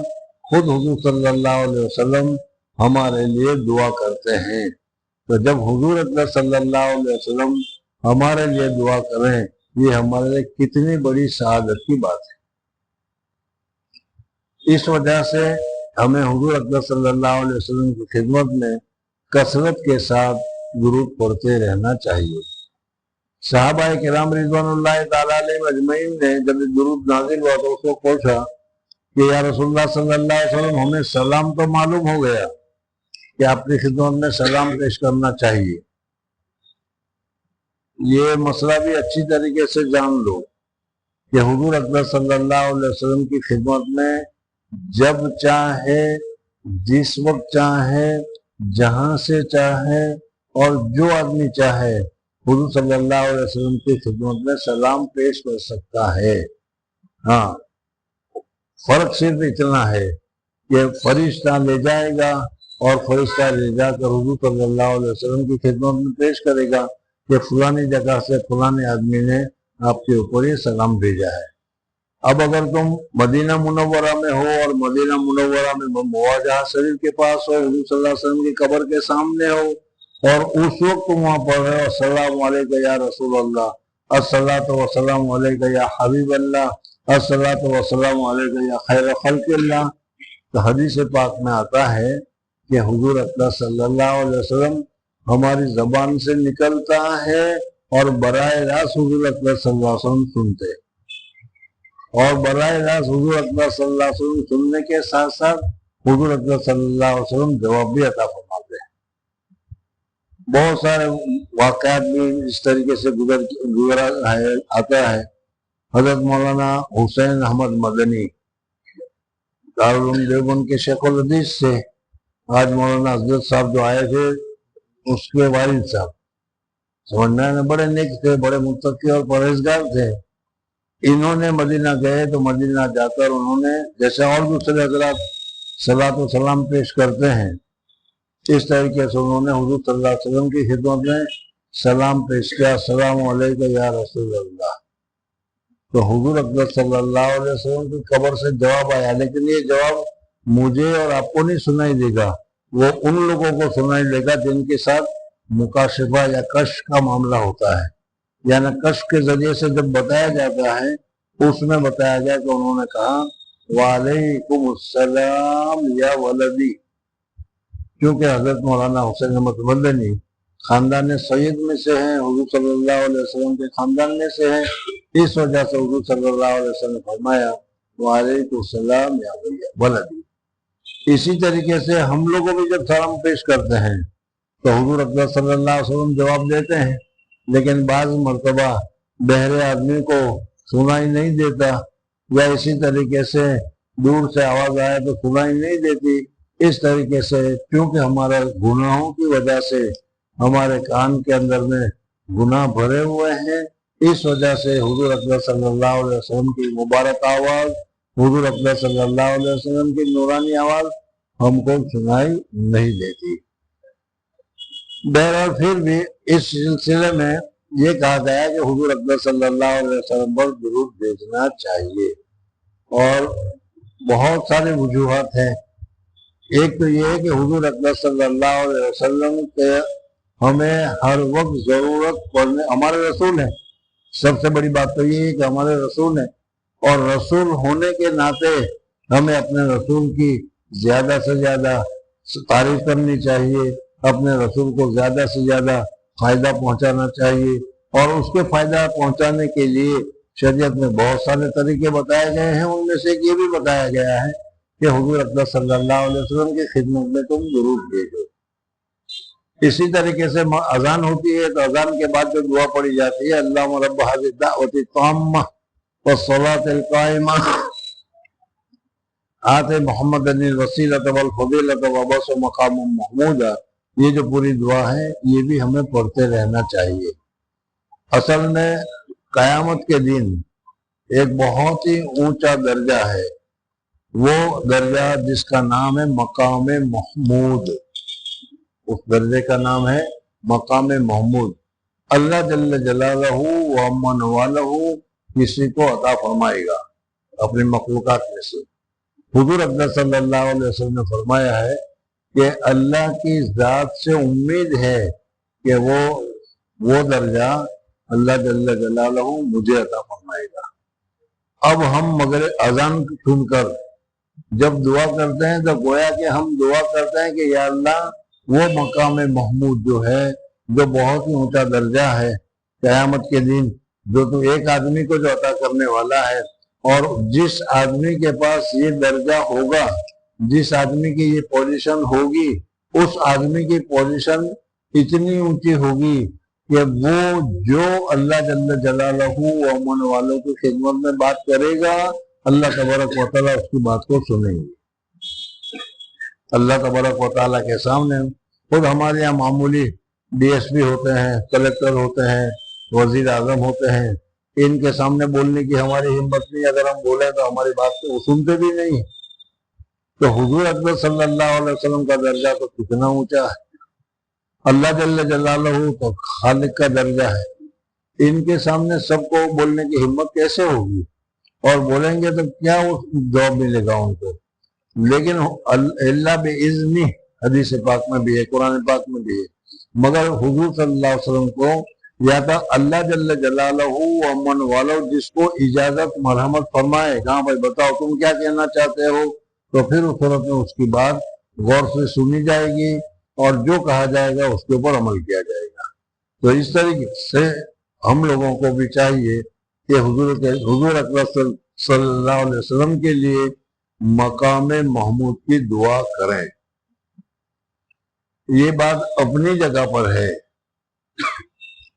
خود حضور صلی اللہ علیہ وسلم ہمارے لیے دعا کرتے ہیں۔ تو جب حضور اکبر صلی اللہ علیہ وسلم ہمارے لیے دعا کریں، یہ ہمارے لیے کتنی بڑی سعادت کی بات ہے۔ اس وجہ سے ہمیں حضور اکبر صلی اللہ علیہ وسلم کی خدمت میں کثرت کے ساتھ درود پڑھتے رہنا چاہیے۔ صحابہ کرام رضوان اللہ تعالیٰ علیہ اجمعین نے جب درود نازل ہوا تو اس کو پوچھا کہ یا رسول اللہ صلی اللہ علیہ وسلم ہمیں سلام تو معلوم ہو گیا کہ آپ کی خدمت میں سلام پیش کرنا چاہیے، یہ مسئلہ بھی اچھی طریقے سے جان لو کہ حضور اکبر صلی اللہ علیہ وسلم کی خدمت میں جب چاہے، جس وقت چاہے، جہاں سے چاہے، اور جو آدمی چاہے حضور صلی اللہ علیہ وسلم کی خدمت میں سلام پیش کر سکتا ہے۔ ہاں، فرق صرف اتنا ہے کہ فرشتہ لے جائے گا اور فرشتہ لے جا کر حضور صلی اللہ علیہ وسلم کی خدمت میں پیش کرے گا کہ فلانی جگہ سے فلانے آدمی نے آپ کے اوپر یہ سلام بھیجا ہے۔ اب اگر تم مدینہ منورہ میں ہو اور مدینہ منورہ میں مواجہ شریف کے پاس ہو، حضور صلی اللہ علیہ وسلم کی قبر کے سامنے ہو، اور اس وقت تم وہاں پڑھ رہے ہو السلام علیکم یا رسول اللہ، الصلاۃ والسلام علیکم یا حبیب اللہ، الصلاۃ والسلام علیکم یا خیر خلق اللہ، تو حدیث پاک میں آتا ہے کہ حضور اکبر صلی اللہ علیہ وسلم ہماری زبان سے نکلتا ہے اور براہ راست حضور اکبر صلی اللہ علیہ وسلم سنتے، اور براہ راست حضور اکبر صلی اللہ علیہ وسلم سننے کے ساتھ ساتھ حضور اکبر صلی اللہ علیہ وسلم جواب بھی عطا فرماتے ہیں۔ بہت سارے واقعات بھی اس طریقے سے گزرا آتا ہے۔ حضرت مولانا حسین احمد مدنی دارالعلوم دیوبند کے شیخ الحدیث سے آج مولانا حضرت صاحب جو آئے تھے، اس کے والد صاحب سمجھنے میں بڑے نیک تھے، بڑے متقی اور پرہیزگار تھے۔ انہوں نے مدینہ گئے تو مدینہ جا کر انہوں نے جیسے اور دوسرے حضرات صلاۃ و سلام پیش کرتے ہیں اس طریقے سے انہوں نے حضور صلی اللہ علیہ وسلم کی خدمت میں سلام پیش کیا، السلام علیکم یا رسول اللہ۔ تو حضور اکبر صلی اللہ علیہ وسلم کی قبر سے جواب آیا، لیکن یہ جواب مجھے اور آپ کو نہیں سنائی دے گا، وہ ان لوگوں کو سنائی دے گا جن کے ساتھ مکاشفہ یا کشف کا معاملہ ہوتا ہے، یعنی کشف کے ذریعے سے جب بتایا جاتا ہے اس میں بتایا گیا کہ انہوں نے کہا وعلیکم السلام یا ولدی، کیونکہ حضرت مولانا حسین احمد مدنی خاندان سید میں سے ہیں، حضور صلی اللہ علیہ وسلم کے خاندان میں سے ہیں، اس وجہ سے حضور صلی اللہ علیہ وسلم نے فرمایا وعلیکم السلام یا ولدی۔ اسی طریقے سے ہم لوگوں بھی جب سلام پیش کرتے ہیں تو حضور اکبر صلی اللہ علیہ وسلم جواب دیتے ہیں، لیکن بعض مرتبہ بہرے آدمی کو سنائی نہیں دیتا، یا اسی طریقے سے دور سے آواز آئے تو سنائی نہیں دیتی۔ اس طریقے سے کیونکہ ہمارے گناہوں کی وجہ سے ہمارے کان کے اندر میں گناہ بھرے ہوئے ہیں، اس وجہ سے حضور اکبر صلی اللہ علیہ وسلم کی مبارک آواز، حضور اکبر صلی اللہ علیہ وسلم کی نورانی آواز ہم کو سنائی نہیں دیتی۔ بہرحال پھر بھی اس سلسلے میں یہ کہا گیا کہ حضور اکبر صلی اللہ علیہ وسلم پر درود بھیجنا چاہیے، اور بہت سارے وجوہات ہیں۔ ایک تو یہ ہے کہ حضور اکبر صلی اللہ علیہ وسلم کے ہمیں ہر وقت ضرورت پڑنے، ہمارے رسول ہیں، سب سے بڑی بات تو یہ ہے کہ ہمارے رسول ہیں، اور رسول ہونے کے ناطے ہمیں اپنے رسول کی زیادہ سے زیادہ تعریف کرنی چاہیے، اپنے رسول کو زیادہ سے زیادہ فائدہ پہنچانا چاہیے، اور اس کے فائدہ پہنچانے کے لیے شریعت میں بہت سارے طریقے بتائے گئے ہیں۔ ان میں سے یہ بھی بتایا گیا ہے کہ حضور اکبر صلی اللہ علیہ وسلم کی خدمت میں تم درود بھیجو۔ اسی طریقے سے اذان ہوتی ہے تو اذان کے بعد جو دعا پڑھی جاتی ہے اللہم رب هذه الدعوة التامة والصلاة القائمة آت محمد الوسیلۃ والفضیلۃ وبعثہ مقام محمود، یہ جو پوری دعا ہے یہ بھی ہمیں پڑھتے رہنا چاہیے۔ اصل میں قیامت کے دن ایک بہت ہی اونچا درجہ ہے، وہ درجہ جس کا نام ہے مقام محمود، اس درجے کا نام ہے مقام محمود۔ اللہ جل جلالہ و امن والہ کسی کو عطا فرمائے گا اپنی مخلوقات میں سے۔ حضور اکبر صلی اللہ علیہ وسلم نے فرمایا ہے کہ اللہ کی ذات سے امید ہے کہ وہ درجہ اللہ جل جلالہ مجھے عطا فرمائے گا۔ اب ہم مگر اذان سن کر جب دعا کرتے ہیں تو گویا کہ ہم دعا کرتے ہیں کہ یا اللہ وہ مقام محمود جو ہے، جو بہت ہی اونچا درجہ ہے قیامت کے دن، جو تو ایک آدمی کو جو عطا کرنے والا ہے، اور جس آدمی کے پاس یہ درجہ ہوگا، جس آدمی کی یہ پوزیشن ہوگی، اس آدمی کی پوزیشن اتنی اونچی ہوگی کہ وہ جو اللہ جل جلالہ و امن والوں کی خدمت میں بات کرے گا، اللہ تبارک و تعالیٰ اس کی بات کو سنیں گے۔ اللہ تبارک و تعالیٰ کے سامنے خود ہمارے یہاں معمولی ڈی ایس پی ہوتے ہیں، کلیکٹر ہوتے ہیں، وزیر اعظم ہوتے ہیں، ان کے سامنے بولنے کی ہماری ہمت نہیں، اگر ہم بولیں تو ہماری بات کو سنتے بھی نہیں۔ تو حضور اکبر صلی اللہ علیہ وسلم کا درجہ تو کتنا اونچا ہے، اللہ جل جلالہ تو خالق کا درجہ ہے، ان کے سامنے سب کو بولنے کی ہمت کیسے ہوگی؟ اور بولیں گے تو کیا جواب ملے گا ان کو؟ لیکن اللہ باذنہ حدیث پاک میں بھی ہے، قرآن پاک میں بھی ہے، مگر حضور صلی اللہ علیہ وسلم کو یا تو اللہ جل جلالہ و امن والو جس کو اجازت مرحمت فرمائے، کہاں بھائی بتاؤ تم کیا کہنا چاہتے ہو، تو پھر اس صورت میں اس کی بات غور سے سنی جائے گی اور جو کہا جائے گا اس کے اوپر عمل کیا جائے گا۔ تو اس طریقے سے ہم لوگوں کو بھی چاہیے کہ حضور اکبر صلی اللہ علیہ وسلم کے لیے مقام محمود کی دعا کریں۔ یہ بات اپنی جگہ پر ہے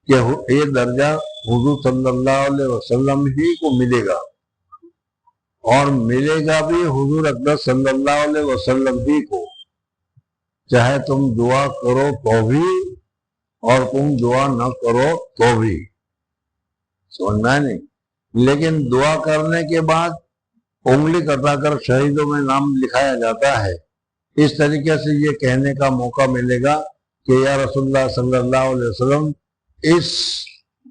کہ یہ درجہ حضور صلی اللہ علیہ وسلم ہی کو ملے گا، اور ملے گا بھی حضور اکبر صلی اللہ علیہ وسلم ہی کو، چاہے تم دعا کرو تو بھی اور تم دعا نہ کرو تو بھی، سمجھ میں نہیں۔ لیکن دعا کرنے کے بعد انگلی کٹا کر شہیدوں میں نام لکھایا جاتا ہے۔ اس طریقے سے یہ کہنے کا موقع ملے گا کہ یا رسول اللہ صلی اللہ علیہ وسلم، اس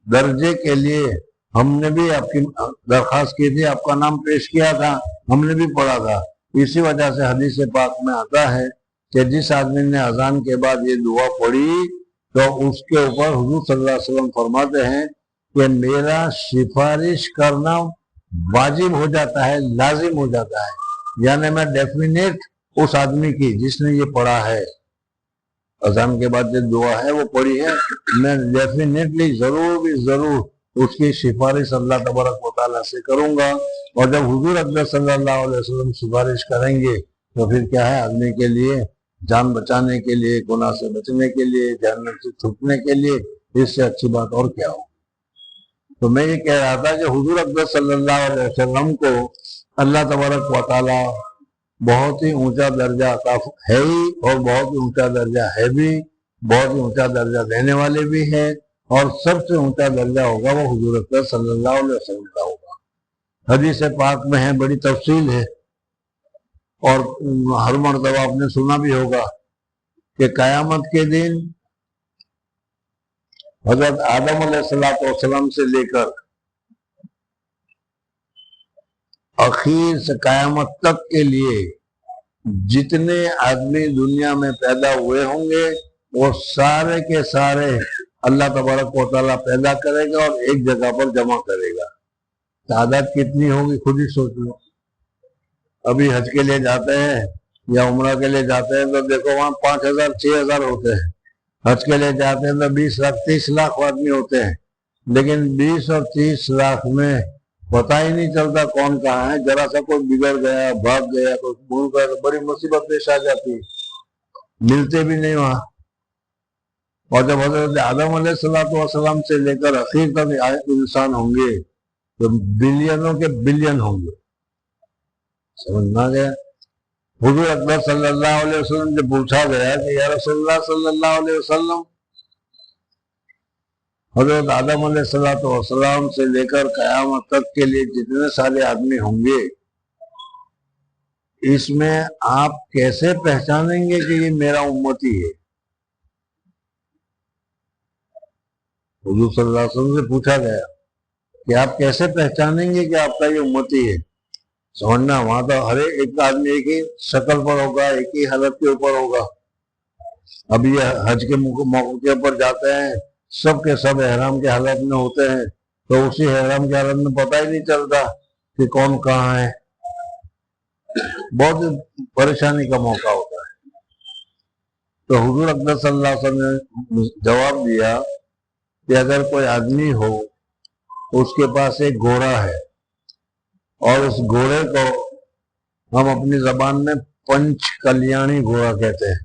درجے کے لیے ہم نے بھی آپ کی درخواست کی تھی، آپ کا نام پیش کیا تھا، ہم نے بھی پڑھا تھا۔ اسی وجہ سے حدیث پاک میں آتا ہے کہ جس آدمی نے اذان کے بعد یہ دعا پڑھی تو اس کے اوپر حضور صلی اللہ علیہ وسلم فرماتے ہیں کہ میرا سفارش کرنا واجب ہو جاتا ہے، لازم ہو جاتا ہے، یعنی میں ڈیفینیٹ اس آدمی کی جس نے یہ پڑھا ہے، اذان کے بعد جو دعا ہے وہ پڑھی ہے، میں ڈیفینیٹلی ضرور بھی ضرور اس کی سفارش اللہ تبارک و تعالیٰ سے کروں گا۔ اور جب حضور اکرم صلی اللہ علیہ وسلم سفارش کریں گے تو پھر کیا ہے، آدمی کے لیے جان بچانے کے لیے، گناہ سے بچنے کے لیے، جہنم سے چھپنے کے لیے اس سے اچھی بات اور کیا ہو۔ تو میں یہ کہہ رہا تھا کہ حضور اکرم صلی اللہ علیہ وسلم کو اللہ تبارک و تعالیٰ بہت ہی اونچا درجہ عطا ہے ہی، اور بہت ہی اونچا درجہ ہے بھی، بہت ہی اونچا درجہ دینے والے بھی ہیں، اور سب سے اونچا درجہ ہوگا وہ حضور اکرم صلی اللہ علیہ وسلم کا ہوگا۔ حدیث پاک میں ہے، بڑی تفصیل ہے، اور ہر مرتبہ آپ نے سنا بھی ہوگا کہ قیامت کے دن حضرت آدم علیہ السلام سے لے کر اخیر سے قیامت تک کے لیے جتنے آدمی دنیا میں پیدا ہوئے ہوں گے وہ سارے کے سارے اللہ تبارک و تعالیٰ پیدا کرے گا اور ایک جگہ پر جمع کرے گا۔ تعداد کتنی ہوگی خود ہی سوچ لو۔ ابھی حج کے لیے جاتے ہیں یا عمرہ کے لیے جاتے ہیں تو دیکھو وہاں 5000 6000 ہوتے ہیں، حج کے لیے جاتے ہیں تو 20 لاکھ 30 لاکھ آدمی ہوتے ہیں، لیکن 20 اور 30 لاکھ میں پتہ ہی نہیں چلتا کون کہاں ہے۔ ذرا سا کوئی بگڑ گیا، بھاگ گیا، کوئی بھول گیا تو بڑی مصیبت پیش آ جاتی ہے، ملتے بھی نہیں وہاں۔ اور جب حضرت آدم علیہ السلام سے لے کر اخیر تک انسان ہوں گے تو بلینوں کے بلین ہوں گے، سمجھنا گیا۔ حضور اکبر صلی اللہ علیہ وسلم سے پوچھا گیا کہ یا رسول اللہ صلی اللہ علیہ وسلم، حضرت آدم علیہ السلام سے لے کر قیامت تک کے لیے جتنے سارے آدمی ہوں گے، اس میں آپ کیسے پہچانیں گے کہ یہ میرا امتی ہے؟ حضور صلی اللہ علیہ وسلم سے پوچھا گیا کہ آپ کیسے پہچانیں گے کہ آپ کا یہ امتی ہے؟ سمجھنا، وہاں تو ہر ایک آدمی ایک ہی شکل پر ہوگا، ایک ہی حالت کے اوپر ہوگا۔ اب یہ حج کے موقع کے اوپر جاتے ہیں، سب کے سب احرام کے حالت میں ہوتے ہیں، تو اسی احرام کے حالت میں پتہ ہی نہیں چلتا کہ کون کہاں ہے، بہت پریشانی کا موقع ہوتا ہے۔ تو حضور اکرم صلی اللہ علیہ وسلم نے جواب دیا کہ اگر کوئی آدمی ہو، اس کے پاس ایک گھوڑا ہے، اور اس گھوڑے کو ہم اپنی زبان میں پنچ کلیانی گھوڑا کہتے ہیں۔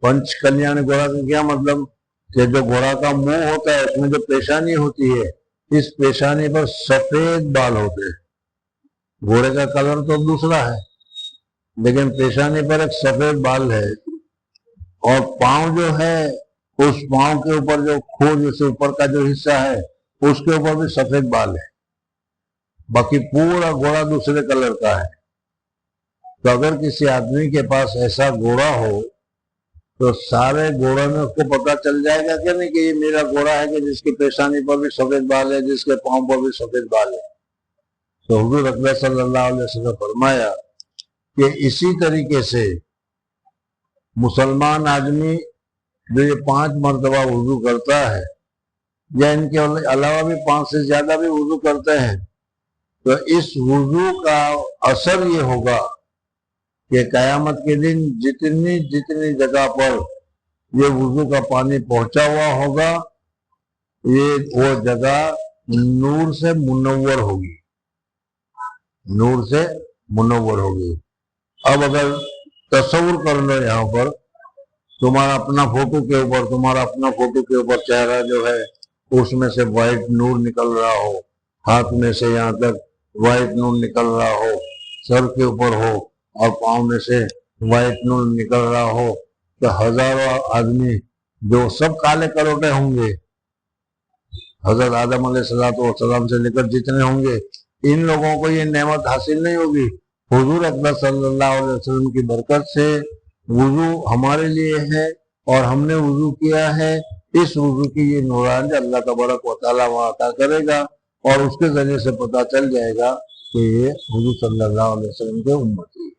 پنچ کلیانی گھوڑا کا کیا مطلب؟ کہ جو گھوڑا کا منہ ہوتا ہے اس میں جو پیشانی ہوتی ہے، اس پیشانی پر سفید بال ہوتے ہیں۔ گھوڑے کا کلر تو دوسرا ہے، لیکن پیشانی پر ایک سفید بال ہے، اور پاؤں جو ہے اس پاؤں کے اوپر جو کھوج سے اوپر کا جو حصہ ہے اس کے اوپر بھی سفید بال ہے، باقی پورا گھوڑا دوسرے کلر کا ہے۔ تو اگر کسی آدمی کے پاس ایسا گھوڑا ہو تو سارے گھوڑوں میں اس کو پتہ چل جائے گا کہ نہیں کہ یہ میرا گھوڑا ہے، کہ جس کی پیشانی پر بھی سفید بال ہے، جس کے پاؤں پر بھی سفید بال ہے۔ تو حضور اکبر صلی اللہ علیہ وسلم نے فرمایا کہ اسی طریقے سے مسلمان آدمی جو یہ 5 مرتبہ وضو کرتا ہے، یا ان کے علاوہ بھی 5 سے زیادہ بھی وضو کرتے ہیں، تو اس وضو کا اثر یہ ہوگا کہ قیامت کے دن جتنی جگہ پر یہ وضو کا پانی پہنچا ہوا ہوگا، وہ جگہ نور سے منور ہوگی، نور سے منور ہوگی۔ اب اگر تصور کر لو، یہاں پر تمہارا اپنا فوٹو کے اوپر چہرہ جو ہے اس میں سے وائٹ نور نکل رہا ہو، ہاتھ میں سے یہاں تک وائٹ نور نکل رہا ہو، سر کے اوپر ہو اور پاؤں میں سے وائٹ نور نکل رہا ہو، تو ہزاروں آدمی جو سب کالے کروٹے ہوں گے، حضرت آدم علیہ السلام سے لے کر جتنے ہوں گے ان لوگوں کو یہ نعمت حاصل نہیں ہوگی۔ حضور اکبر صلی اللہ علیہ وسلم کی برکت سے وضو ہمارے لیے ہے اور ہم نے وضو کیا ہے، اس وضو کی یہ نورانی اللہ تبارک و تعالیٰ وہاں عطا کرے گا اور اس کے ذریعے سے پتہ چل جائے گا کہ یہ حضور صلی اللہ علیہ وسلم کے امتی ہے۔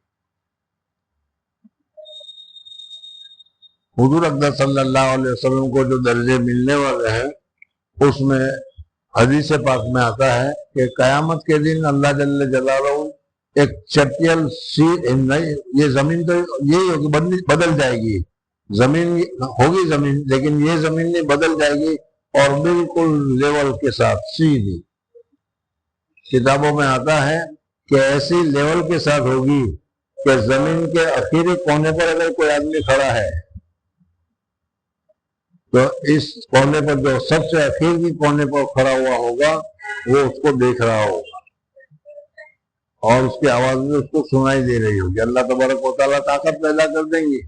حضور اکبر صلی اللہ علیہ وسلم کو جو درجے ملنے والے ہیں اس میں حدیث پاک میں آتا ہے کہ قیامت کے دن اللہ جل جلالہ ایک چپیل یہ زمین تو یہی ہوگی، بدل جائے گی، زمین ہوگی زمین، لیکن یہ زمین نہیں بدل جائے گی اور بالکل لیول کے ساتھ سیدھی۔ کتابوں میں آتا ہے کہ ایسی لیول کے ساتھ ہوگی کہ زمین کے آخری کونے پر اگر کوئی آدمی کھڑا ہے تو اس کونے پر جو سب سے آخری کونے پر کھڑا ہوا ہوگا وہ اس کو دیکھ رہا ہوگا اور اس کی آواز بھی اس کو سنائی دے رہی ہوگی۔ اللہ تبارک و تعالیٰ طاقت پیدا کر دیں گے۔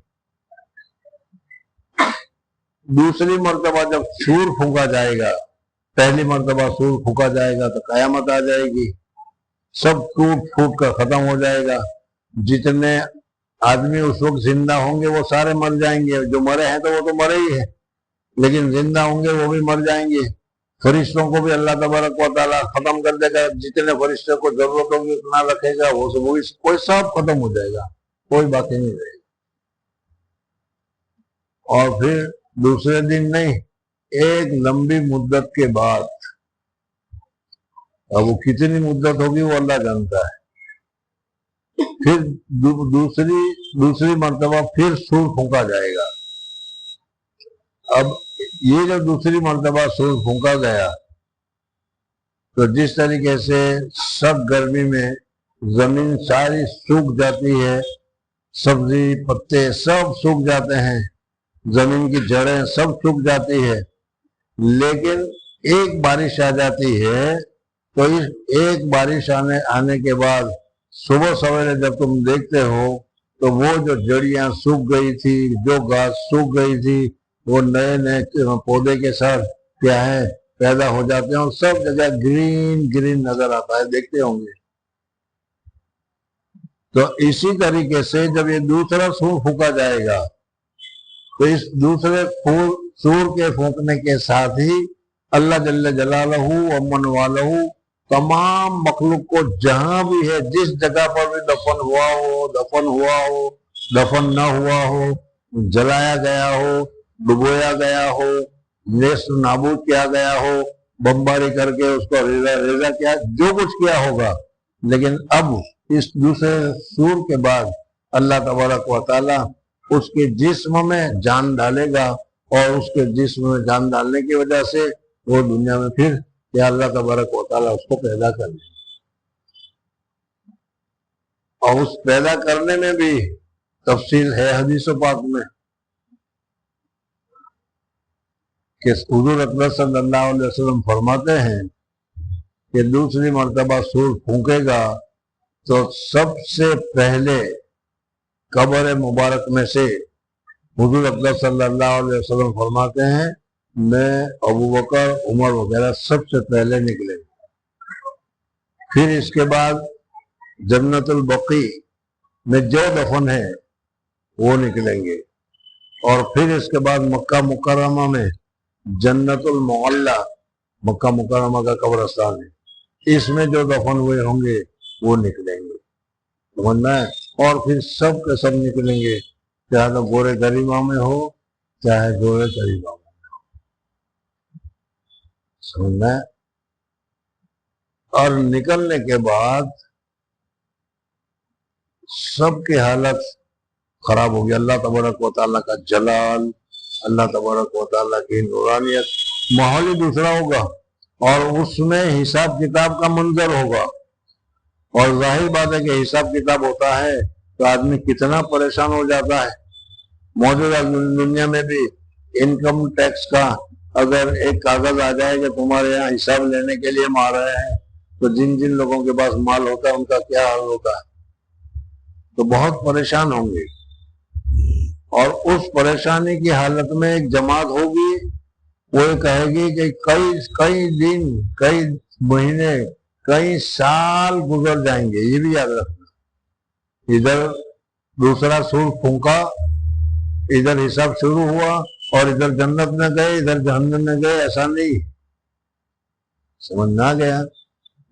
دوسری مرتبہ جب سور پھونکا جائے گا، پہلی مرتبہ سور پھونکا جائے گا تو قیامت آ جائے گی، سب ٹوٹ پھوٹ کر ختم ہو جائے گا۔ جتنے آدمی اس وقت زندہ ہوں گے وہ سارے مر جائیں گے، جو مرے ہیں تو وہ تو مرے ہی ہیں، لیکن زندہ ہوں گے وہ بھی مر جائیں گے۔ فرشتوں کو بھی اللہ تبارک و تعالیٰ ختم کر دے گا، جتنے فرشتوں کو ضرورت ہوگی اتنا رکھے گا، وہ کوئی سب ختم ہو جائے گا، کوئی باقی نہیں رہے گا۔ اور پھر دوسرے دن نہیں، ایک لمبی مدت کے بعد، اب وہ کتنی مدت ہوگی وہ اللہ جانتا ہے، پھر دوسری مرتبہ پھر سور پھونکا جائے گا۔ اب یہ جو دوسری مرتبہ سور پھونکا گیا تو جس طریقے سے سب گرمی میں زمین ساری سوکھ جاتی ہے، سبزی پتے سب سوکھ جاتے ہیں، زمین کی جڑیں سب سوکھ جاتی ہے، لیکن ایک بارش آ جاتی ہے تو اس ایک بارش آنے کے بعد صبح سویرے جب تم دیکھتے ہو تو وہ جو جڑیاں سوکھ گئی تھی، جو گھاس سوکھ گئی تھی، وہ نئے نئے پودے کے ساتھ کیا ہے پیدا ہو جاتے ہیں اور سب جگہ گرین گرین نظر آتا ہے، دیکھتے ہوں گے۔ تو اسی طریقے سے جب یہ دوسرا سور پھونکا جائے گا تو اس دوسرے سور کے پھونکنے کے ساتھ ہی اللہ جل جلالہ و من والہ تمام مخلوق کو جہاں بھی ہے، جس جگہ پر بھی دفن ہوا ہو، دفن نہ ہوا ہو، جلایا گیا ہو، ڈبویا گیا ہو، نیست نابود کیا گیا ہو، بمباری کر کے اس کو ریزہ کیا، جو کچھ کیا ہوگا، لیکن اب اس دوسرے سور کے بعد اللہ تبارک و تعالیٰ اس کے جسم میں جان ڈالے گا اور اس کے جسم میں جان ڈالنے کی وجہ سے وہ دنیا میں پھر یا اللہ تبارک و تعالیٰ اس کو پیدا کر لے، اور اس پیدا کرنے میں بھی تفصیل ہے حدیث پاک میں کہ حضور اکبر صلی اللہ علیہ وسلم فرماتے ہیں کہ دوسری مرتبہ سور پھونکے گا تو سب سے پہلے قبر مبارک میں سے حضور اکبر صلی اللہ علیہ وسلم فرماتے ہیں میں ابوبکر عمر وغیرہ سب سے پہلے نکلے، پھر اس کے بعد جنت البقیع میں جو دفن ہے وہ نکلیں گے، اور پھر اس کے بعد مکہ مکرمہ میں جنت المعلی مکہ مکرمہ کا قبرستان ہے، اس میں جو دفن ہوئے ہوں گے وہ نکلیں گے، سمجھنا ہے؟ اور پھر سب کے سب نکلیں گے، چاہے تو گورے گریباں میں ہو چاہے گورے قریباں میں ہو، سمجھنا ہے؟ اور نکلنے کے بعد سب کی حالت خراب ہوگی، اللہ تبارک و تعالیٰ کا جلال، اللہ تبارک و تعالیٰ کی نورانیت، ماحول ہی دوسرا ہوگا، اور اس میں حساب کتاب کا منظر ہوگا، اور ظاہر بات ہے کہ حساب کتاب ہوتا ہے تو آدمی کتنا پریشان ہو جاتا ہے۔ موجودہ دنیا میں بھی انکم ٹیکس کا اگر ایک کاغذ آ جائے کہ تمہارے یہاں حساب لینے کے لیے ہم آ رہے ہیں تو جن جن لوگوں کے پاس مال ہوتا ہے ان کا کیا حال ہوتا ہے، تو بہت پریشان ہوں گے، اور اس پریشانی کی حالت میں ایک جماعت ہوگی وہ یہ کہے گی کہ کئی دن، کئی مہینے، کئی سال گزر جائیں گے، یہ بھی یاد رکھنا۔ ادھر دوسرا سور پھونکا، ادھر حساب شروع ہوا، اور ادھر جنت میں گئے ادھر جہنم میں گئے، ایسا نہیں، سمجھ نہ گیا۔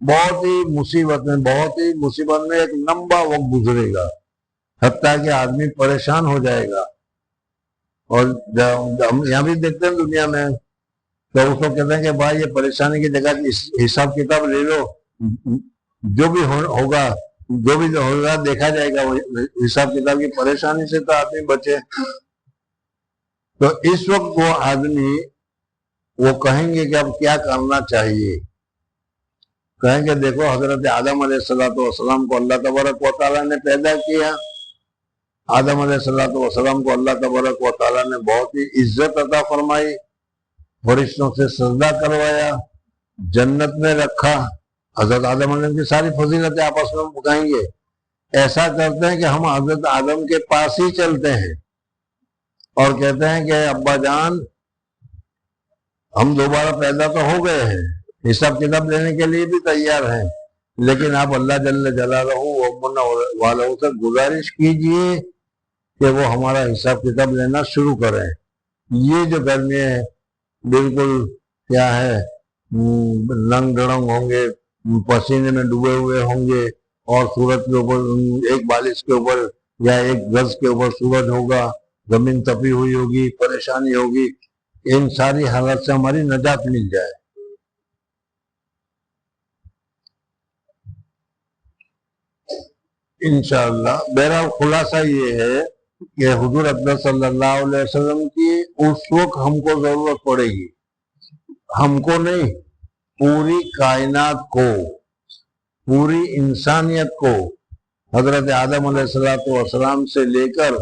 بہت ہی مصیبت میں ایک لمبا وقت گزرے گا، حتیٰ کہ آدمی پریشان ہو جائے گا۔ اور ہم یہاں بھی دیکھتے ہیں دنیا میں، تو اس کو کہتے ہیں کہ بھائی یہ پریشانی کی جگہ حساب کتاب لے لو، جو بھی ہوگا دیکھا جائے گا، حساب کتاب کی پریشانی سے تو آدمی بچے۔ تو اس وقت وہ آدمی وہ کہیں گے کہ اب کیا کرنا چاہیے؟ کہیں گے دیکھو حضرت آدم علیہ السلام کو اللہ تبارک و تعالیٰ نے پیدا کیا، آدم علیہ السلام کو اللہ تبارک و تعالیٰ نے بہت ہی عزت عطا فرمائی، فرشتوں سے سجدہ کروایا، جنت میں رکھا۔ حضرت آدم علیہ کی ساری فضیلتیں آپس میں بتائیں گے۔ ایسا کرتے ہیں کہ ہم حضرت آدم کے پاس ہی چلتے ہیں اور کہتے ہیں کہ ابا جان ہم دوبارہ پیدا تو ہو گئے ہیں، حساب کتاب لینے کے لیے بھی تیار ہیں، لیکن آپ اللہ جل جلالہ والوں سے گزارش کیجئے کہ وہ ہمارا حساب کتاب لینا شروع کریں۔ یہ جو گرمی ہے بالکل کیا ہے، رنگ ڈڑنگ ہوں گے، پسینے میں ڈوبے ہوئے ہوں گے، اور سورج کے اوپر ایک بالش کے اوپر یا ایک گز کے اوپر سورج ہوگا، زمین تپی ہوئی ہوگی، پریشانی ہوگی۔ ان ساری حالات سے ہماری نجات مل جائے۔ انشاءاللہ بہرحال خلاصہ یہ ہے کہ حضور اقدس صلی اللہ علیہ وسلم کی اس وقت ہم کو ضرورت پڑے گی، ہم کو نہیں، پوری کائنات کو، پوری انسانیت کو، حضرت آدم علیہ السلام سے لے کر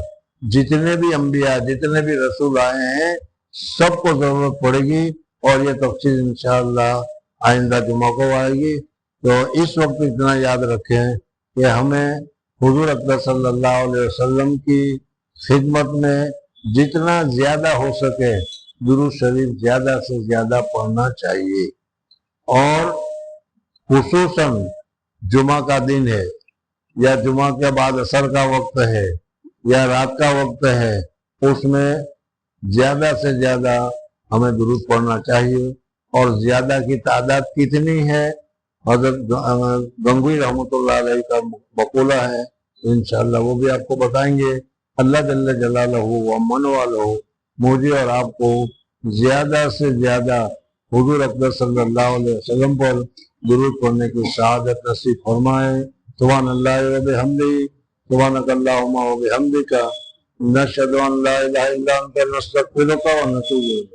جتنے بھی انبیاء، جتنے بھی رسول آئے ہیں، سب کو ضرورت پڑے گی، اور یہ تفصیل انشاءاللہ آئندہ جمعہ کو آئے گی۔ تو اس وقت اتنا یاد رکھیں کہ ہمیں حضور اقدس صلی اللہ علیہ وسلم کی خدمت میں جتنا زیادہ ہو سکے درود شریف زیادہ سے زیادہ پڑھنا چاہیے، اور خصوصاً جمعہ کا دن ہے، یا جمعہ کے بعد عصر کا وقت ہے، یا رات کا وقت ہے، اس میں زیادہ سے زیادہ ہمیں درود پڑھنا چاہیے۔ اور زیادہ کی تعداد کتنی ہے حضرت گنگوئی رحمۃ اللہ علیہ کا مقولہ ہے، انشاءاللہ وہ بھی آپ کو بتائیں گے۔ اللہ جل جلالہ و من والہ مجھے اور آپ کو زیادہ سے زیادہ حضور اقدس صلی اللہ علیہ وسلم پر درود پڑھنے کی سعادت نصیب فرمائے۔ سبحان اللہ و بحمدہ، سبحانک اللہم و بحمدک، نشہد ان لا الہ الا انت، نستغفرک و نتوب الیک۔